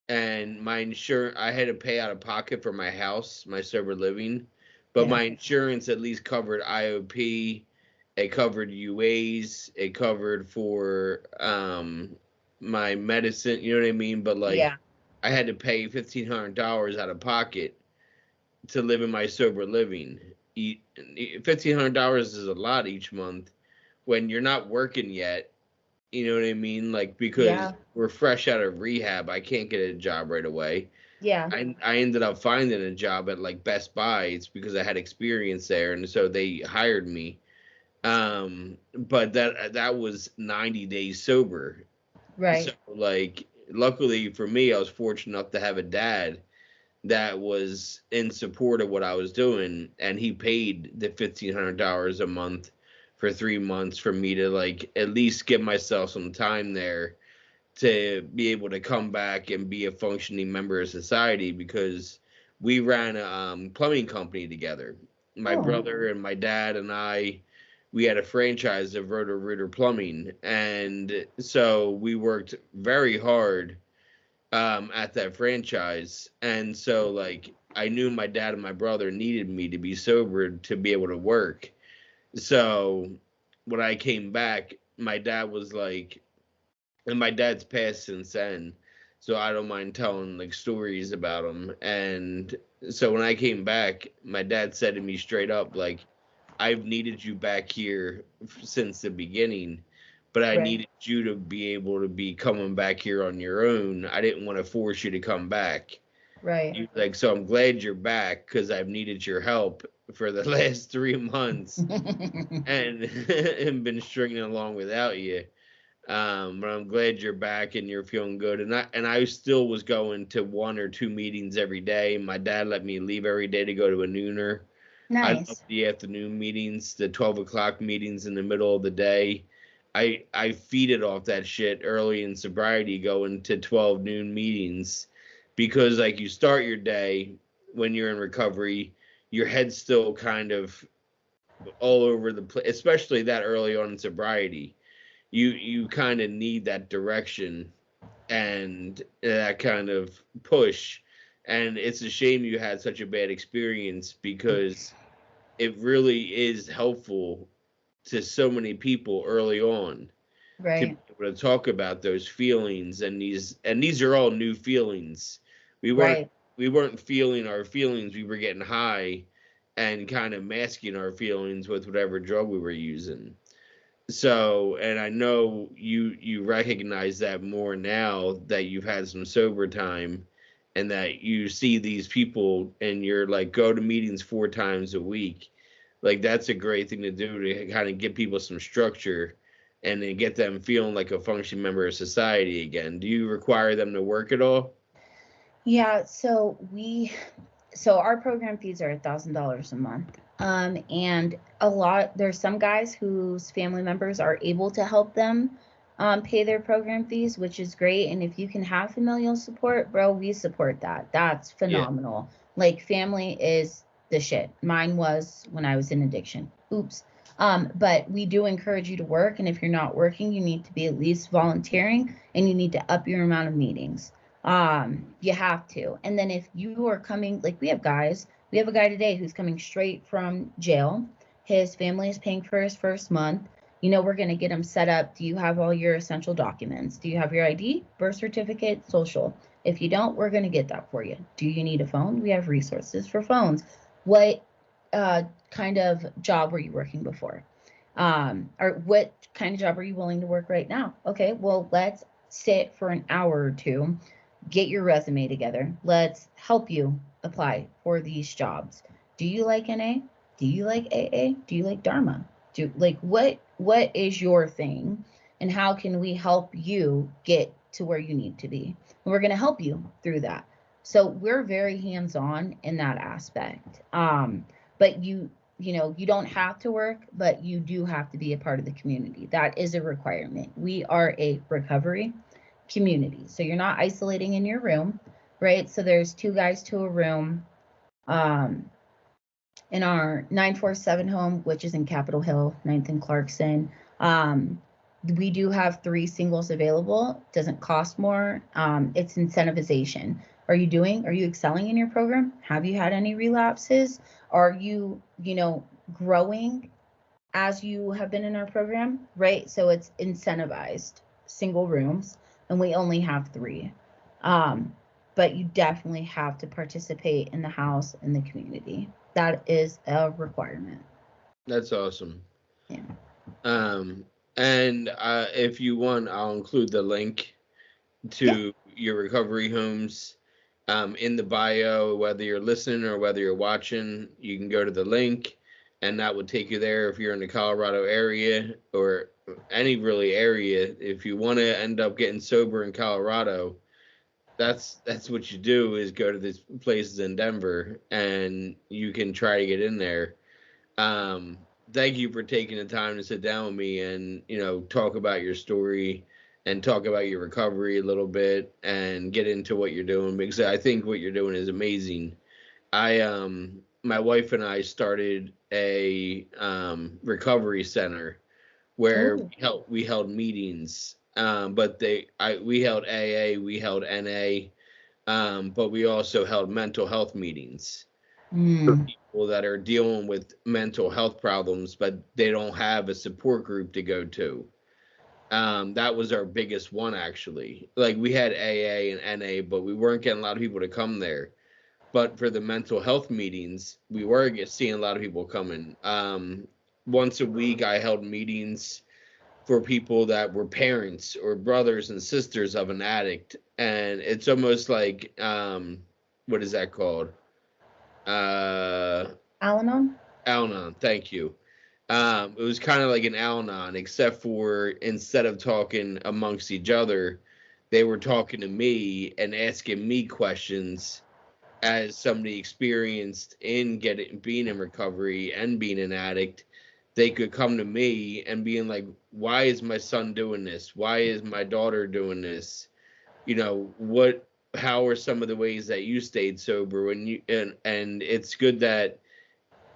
And my insurance, I had to pay out of pocket for my house, my sober living. But my insurance at least covered IOP. It covered UAs. It covered for my medicine. You know what I mean? But I had to pay $1,500 out of pocket to live in my sober living. $1,500 is a lot each month when you're not working yet. You know what I mean? Like, because we're fresh out of rehab, I can't get a job right away. Yeah. I ended up finding a job at like Best Buy. It's because I had experience there, and so they hired me. But that was 90 days sober. Right. So, like, luckily for me, I was fortunate enough to have a dad that was in support of what I was doing, and he paid the $1,500 a month for 3 months for me to, like, at least give myself some time there to be able to come back and be a functioning member of society, because we ran a plumbing company together. My brother and my dad and we had a franchise of Roto-Rooter Plumbing, and so we worked very hard at that franchise. And so, like, I knew my dad and my brother needed me to be sober to be able to work. So when I came back, my dad was like, and my dad's passed since then, so I don't mind telling like stories about him. And so when I came back, my dad said to me straight up, like, I've needed you back here since the beginning, but I needed you to be able to be coming back here on your own. I didn't want to force you to come back. Right. Like, so I'm glad you're back, because I've needed your help for the last 3 months and been stringing along without you. But I'm glad you're back and you're feeling good. And I still was going to 1 or 2 meetings every day. My dad let me leave every day to go to a nooner. Nice. I love the afternoon meetings, the 12 o'clock meetings in the middle of the day. I feeded off that shit early in sobriety, going to 12 noon meetings, because, like, you start your day when you're in recovery, your head's still kind of all over the place, especially that early on in sobriety. You kind of need that direction and that kind of push. And it's a shame you had such a bad experience, because it really is helpful to so many people early on to be able to talk about those feelings. And these are all new feelings. We weren't feeling our feelings. We were getting high and kind of masking our feelings with whatever drug we were using. So, and I know you recognize that more now that you've had some sober time and that you see these people and you're like go to meetings 4 times a week. Like that's a great thing to do to kind of give people some structure and then get them feeling like a functioning member of society again. Do you require them to work at all? Yeah, so our program fees are $1,000 a month. And there's some guys whose family members are able to help them pay their program fees, which is great. And if you can have familial support, bro, we support that. That's phenomenal. Yeah. Like family is the shit. Mine was when I was in addiction. Oops. But we do encourage you to work. And if you're not working, you need to be at least volunteering and you need to up your amount of meetings. You have to. And then if you are coming, like we have a guy today who's coming straight from jail. His family is paying for his first month. You know, we're going to get him set up. Do you have all your essential documents? Do you have your ID, birth certificate, social? If you don't, we're going to get that for you. Do you need a phone? We have resources for phones. What kind of job were you working before? Or what kind of job are you willing to work right now? Okay, well, let's sit for an hour or two. Get your resume together. Let's help you apply for these jobs. Do you like NA? Do you like AA? Do you like Dharma? What is your thing? And how can we help you get to where you need to be? And we're going to help you through that. So we're very hands-on in that aspect. But you don't have to work, but you do have to be a part of the community. That is a requirement. We are a recovery community. So you're not isolating in your room, right? So there's 2 guys to a room in our 947 home, which is in Capitol Hill, 9th and Clarkson. We do have 3 singles available. Doesn't cost more. It's incentivization. Are you excelling in your program? Have you had any relapses? Are you, growing as you have been in our program, right? So it's incentivized single rooms. And we only have 3. But you definitely have to participate in the house and the community. That is a requirement. That's awesome. Yeah. And if you want, I'll include the link to your recovery homes in the bio. Whether you're listening or whether you're watching, you can go to the link and that would take you there if you're in the Colorado area or any really area. If you want to end up getting sober in Colorado, that's what you do, is go to these places in Denver and you can try to get in there. Thank you for taking the time to sit down with me and, talk about your story and talk about your recovery a little bit and get into what you're doing, because I think what you're doing is amazing. My wife and I started a recovery center where we held meetings, but we held AA, we held NA, but we also held mental health meetings for people that are dealing with mental health problems, but they don't have a support group to go to. That was our biggest one, actually. Like we had AA and NA, but we weren't getting a lot of people to come there. But for the mental health meetings, we were seeing a lot of people coming. Once a week, I held meetings for people that were parents or brothers and sisters of an addict. And it's almost like, what is that called? Al-Anon? Al-Anon, thank you. It was kind of like an Al-Anon, except for instead of talking amongst each other, they were talking to me and asking me questions as somebody experienced in being in recovery and being an addict. They could come to me and being like, why is my son doing this? Why is my daughter doing this? How are some of the ways that you stayed sober and it's good that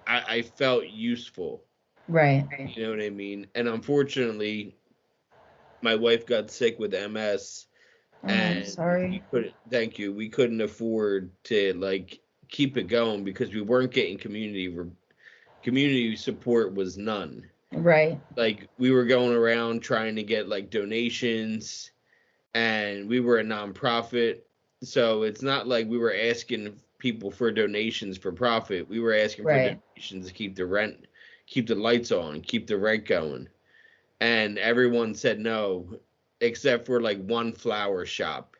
I felt useful. Right. You know what I mean? And unfortunately, my wife got sick with MS. And sorry. We couldn't afford to keep it going because we weren't getting community support was none. Right. Like we were going around trying to get donations, and we were a nonprofit, so it's not like we were asking people for donations for profit. We were asking for Right. donations to keep the rent, keep the lights on, keep the rent going. And everyone said no, except for like one flower shop.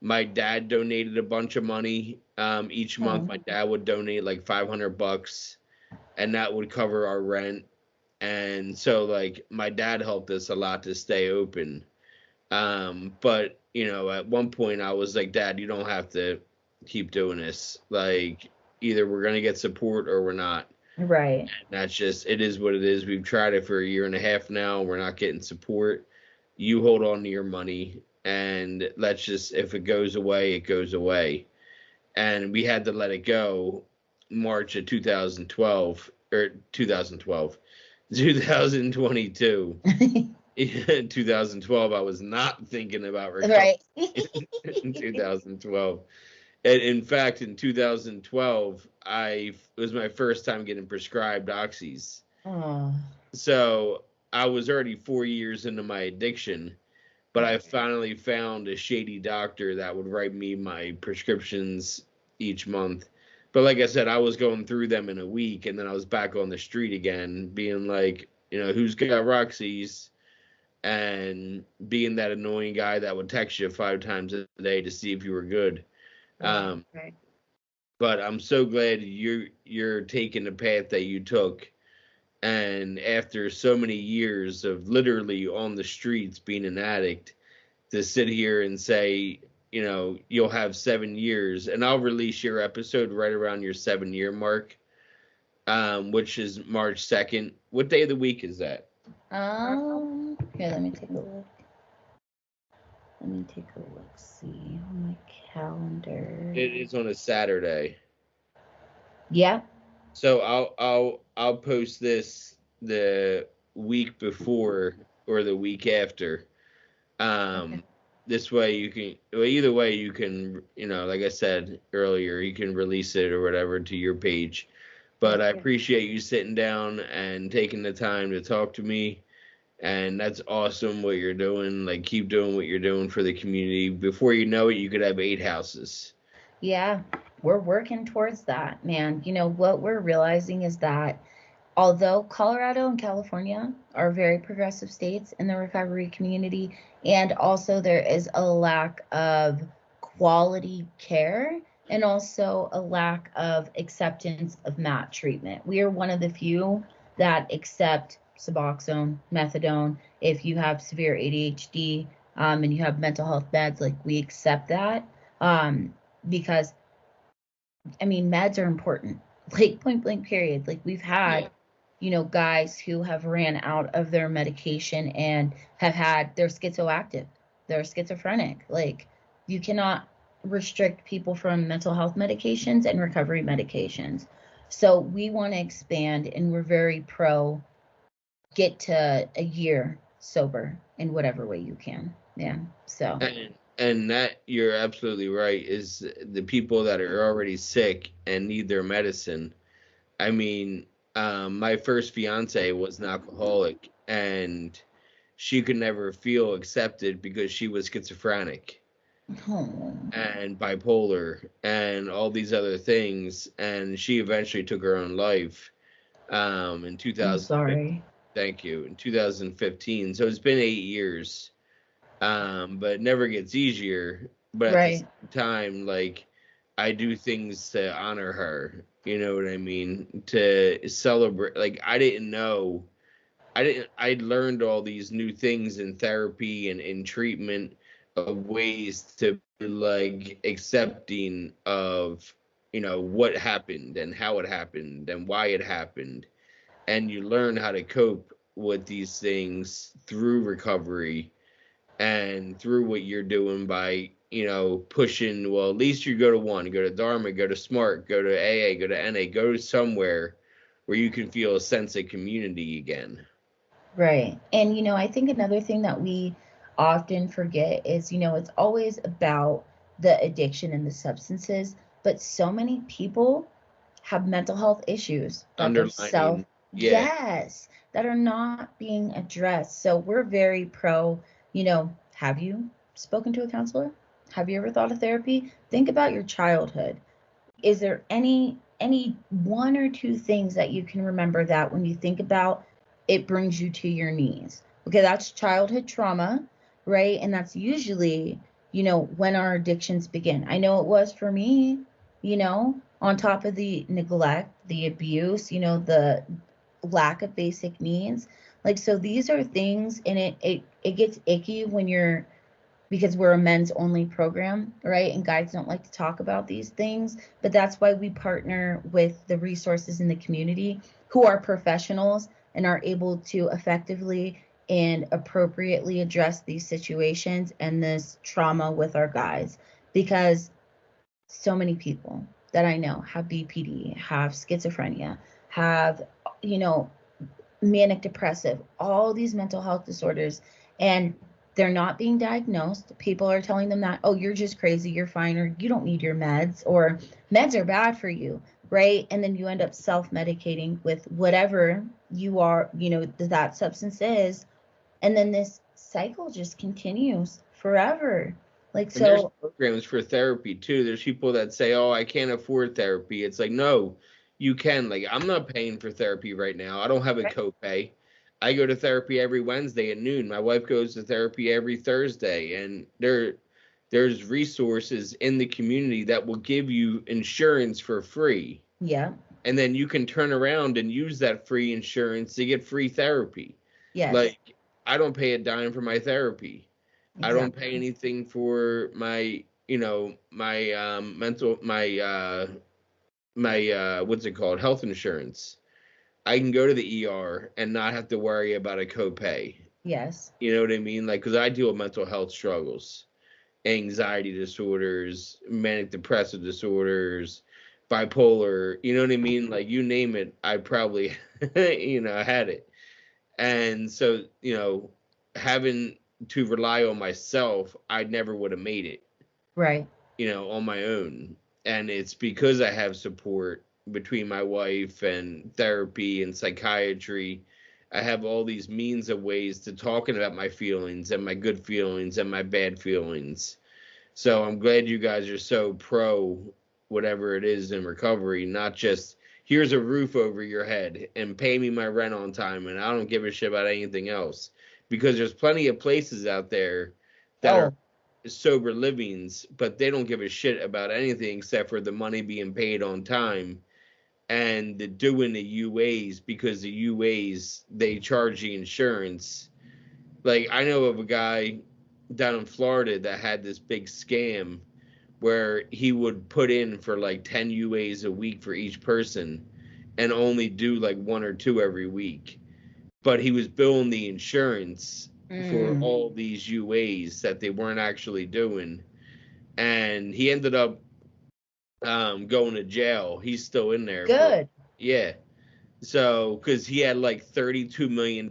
My dad donated a bunch of money. Each month, Oh, my dad would donate like $500, and that would cover our rent. And so, like, my dad helped us a lot to stay open. But you know, at one point, I was like, Dad, you don't have to keep doing this. Like, either we're gonna get support or we're not. right. That's just, it is what it is. We've tried it for a year and a half now. We're not getting support. You hold on to your money, and let's just, if it goes away, it goes away. And we had to let it go March of 2012 or 2012, 2022. In 2012, I was not thinking about recovery Right. in 2012. And in fact, in 2012, it was my first time getting prescribed oxys. Oh, So I was already 4 years into my addiction, but I finally found a shady doctor that would write me my prescriptions each month. But like I said, I was going through them in a week, and then I was back on the street again, being like, you know, who's got Roxy's? And being that annoying guy that would text you 5 times a day to see if you were good. Um, right. but I'm so glad you're taking the path that you took. And after so many years of literally on the streets being an addict, to sit here and say, you know, you'll have 7 years, and I'll release your episode right around your 7 year mark, which is March 2nd. What day of the week is that? Here, let me take a look. See on my calendar. It is on a Saturday. Yeah. So I'll post this the week before or the week after. Okay. This way you can, well, either way you can, you know, like I said earlier, you can release it or whatever to your page. But I appreciate you sitting down and taking the time to talk to me. And that's awesome what you're doing. Like, keep doing what you're doing for the community. Before you know it, you could have 8 houses. Yeah, we're working towards that, man. You know, what we're realizing is that although Colorado and California are very progressive states in the recovery community, and also there is a lack of quality care and also a lack of acceptance of MAT treatment. We are one of the few that accept Suboxone, methadone. If you have severe ADHD and you have mental health meds, like, we accept that because, I mean, meds are important, like, point blank period. Like, we've had, you know, guys who have ran out of their medication and they're schizoactive, they're schizophrenic. Like, you cannot restrict people from mental health medications and recovery medications. So we want to expand, and we're very pro get to a year sober in whatever way you can. Yeah. So. And that, you're absolutely right, is the people that are already sick and need their medicine. I mean, my first fiance was an alcoholic, and she could never feel accepted because she was schizophrenic and bipolar and all these other things. And she eventually took her own life in 2000. I'm sorry. Thank you. In 2015. So it's been 8 years. But it never gets easier. But at the same time, like, I do things to honor her. You know what I mean? To celebrate. Like, I learned all these new things in therapy and in treatment of ways to be, like, accepting of, you know, what happened and how it happened and why it happened. And you learn how to cope with these things through recovery and through what you're doing by, you know, pushing. Well, at least you go to one, go to Dharma, go to SMART, go to AA, go to NA, go somewhere where you can feel a sense of community again. Right. And, you know, I think another thing that we often forget is, you know, it's always about the addiction and the substances, but so many people have mental health issues that yes, that are not being addressed. So we're very pro, you know, have you spoken to a counselor? Have you ever thought of therapy? Think about your childhood. is there any one or two things that you can remember that when you think about it brings you to your knees? Okay, that's childhood trauma, right? And that's usually, when our addictions begin. I know it was for me, on top of the neglect, the abuse, the lack of basic needs. Like, so these are things, and it gets icky when you're, because we're a men's only program, right? And guys don't like to talk about these things, but that's why we partner with the resources in the community who are professionals and are able to effectively and appropriately address these situations and this trauma with our guys. Because so many people that I know have BPD, have schizophrenia, have, manic depressive, all these mental health disorders, and they're not being diagnosed. People are telling them that, oh, you're just crazy, you're fine, or you don't need your meds, or meds are bad for you, right? And then you end up self-medicating with whatever you are, that substance is. And then this cycle just continues forever. Like, And there's so programs for therapy too. There's people that say, "Oh, I can't afford therapy." It's like, no, you can. Like, I'm not paying for therapy right now. I don't have a copay. I go to therapy every Wednesday at noon. My wife goes to therapy every Thursday, and there's resources in the community that will give you insurance for free. yeah, And then you can turn around and use that free insurance to get free therapy. yes, Like, I don't pay a dime for my therapy. I don't pay exactly. anything for my, my mental, my what's it called, health insurance. I can go to the ER and not have to worry about a copay. Yes, You know what I mean? Like, because I deal with mental health struggles, anxiety disorders, manic depressive disorders, bipolar. You know what I mean? Like, you name it, I probably, had it. And so, having to rely on myself, I never would have made it, right. on my own. And it's because I have support between my wife and therapy and psychiatry. I have all these means of ways to talking about my feelings and my good feelings and my bad feelings. So I'm glad you guys are so pro whatever it is in recovery, not just here's a roof over your head and pay me my rent on time and I don't give a shit about anything else. Because there's plenty of places out there that are Oh, sober livings, but they don't give a shit about anything except for the money being paid on time and the doing the UAs, because the UAs they charge the insurance. Like, I know of a guy down in Florida that had this big scam where he would put in for like 10 UAs a week for each person and only do like one or two every week. But he was billing the insurance for mm, all these UAs that they weren't actually doing. And he ended up going to jail. He's still in there for, good. yeah. So, because he had like $32 million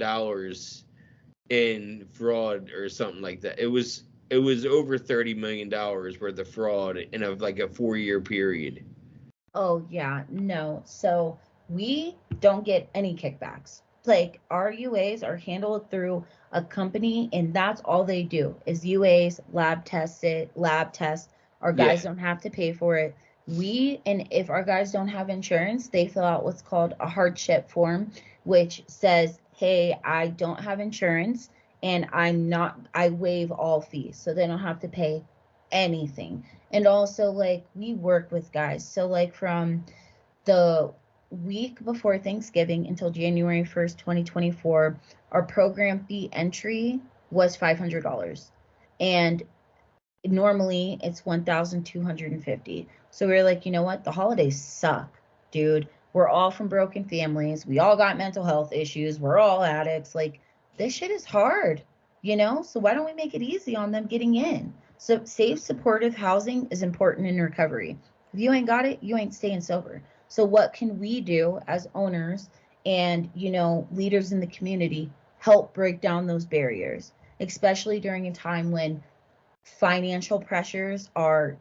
in fraud or something like that. It was over $30 million worth of fraud in a 4-year period. Oh, yeah, no. So we don't get any kickbacks. Like, our UAs are handled through a company, and that's all they do is UAs, lab test. Our guys Yeah. don't have to pay for it. And if our guys don't have insurance, they fill out what's called a hardship form, which says, hey, I don't have insurance and I waive all fees. So they don't have to pay anything. And also, like, we work with guys. So, like, from the week before Thanksgiving until January 1st, 2024, our program fee entry was $500. And normally it's 1,250. So we were like, you know what? The holidays suck, dude. We're all from broken families. We all got mental health issues. We're all addicts. Like, this shit is hard, So why don't we make it easy on them getting in? So safe, supportive housing is important in recovery. If you ain't got it, you ain't staying sober. So what can we do as owners and, leaders in the community help break down those barriers, especially during a time when financial pressures are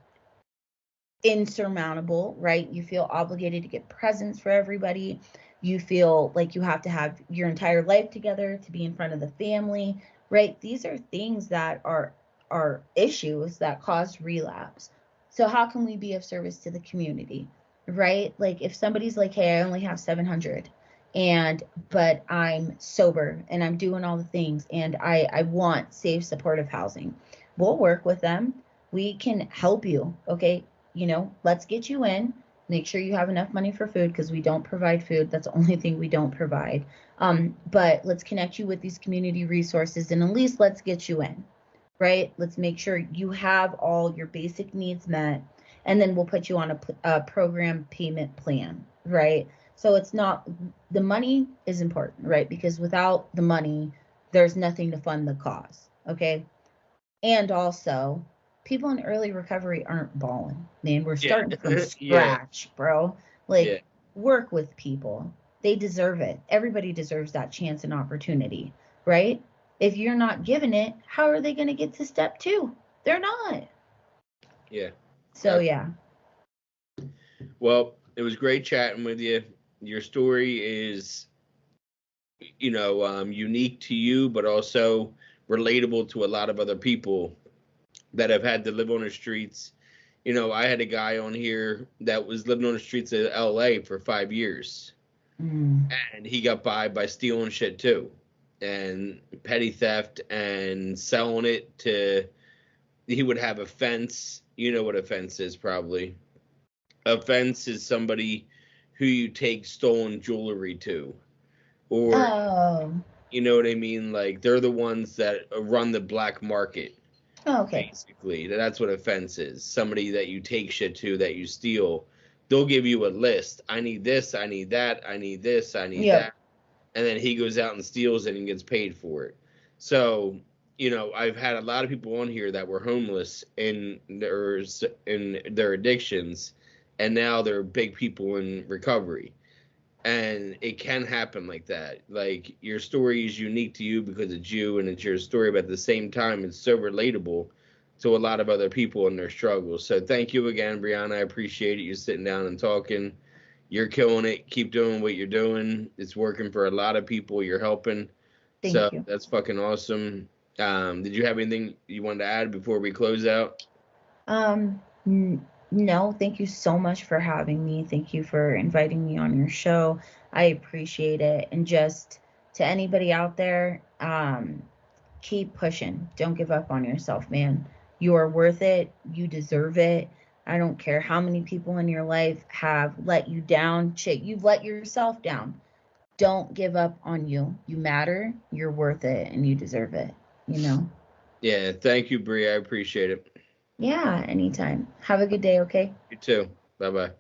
insurmountable, right? You feel obligated to get presents for everybody. You feel like you have to have your entire life together to be in front of the family, right? These are things that are issues that cause relapse. So how can we be of service to the community? right? Like if somebody's like, hey, I only have 700 but I'm sober and I'm doing all the things and I want safe, supportive housing. We'll work with them. We can help you. Okay. Let's get you in, make sure you have enough money for food because we don't provide food. That's the only thing we don't provide. But let's connect you with these community resources and at least let's get you in, right? Let's make sure you have all your basic needs met, and then we'll put you on a program payment plan, right? So it's not, the money is important, right? Because without the money, there's nothing to fund the cause, okay? And also, people in early recovery aren't balling, man. We're Yeah. starting from Yeah. scratch, bro. Yeah. Like, work with people. They deserve it. Everybody deserves that chance and opportunity, right? If you're not given it, how are they going to get to step 2? They're not. Yeah. So, yeah. Well, it was great chatting with you. Your story is, unique to you, but also relatable to a lot of other people that have had to live on the streets. I had a guy on here that was living on the streets of LA for 5 years, and he got by stealing shit too, and petty theft and selling it to. He would have a fence. You know what a fence is, probably. A fence is somebody who you take stolen jewelry to, or Oh, you know what I mean. Like they're the ones that run the black market. okay. Basically, that's what a fence is. Somebody that you take shit to, that you steal. They'll give you a list. I need this, I need that, I need this, I need Yep. that. And then he goes out and steals it and gets paid for it. So, I've had a lot of people on here that were homeless in their addictions, and now they're big people in recovery. And it can happen like that. Like your story is unique to you because it's you and it's your story, but at the same time, it's so relatable to a lot of other people in their struggles. So thank you again, Brianna. I appreciate it. You sitting down and talking. You're killing it. Keep doing what you're doing. It's working for a lot of people. You're helping. So Thank you. that's fucking awesome. Did you have anything you wanted to add before we close out? No, thank you so much for having me. Thank you for inviting me on your show. I appreciate it. And just to anybody out there, keep pushing. Don't give up on yourself, man. You are worth it. You deserve it. I don't care how many people in your life have let you down. Shit, you've let yourself down. Don't give up on you. You matter. You're worth it, and you deserve it. Yeah, thank you, Bri. I appreciate it. Yeah, anytime. Have a good day, okay? You too. Bye bye.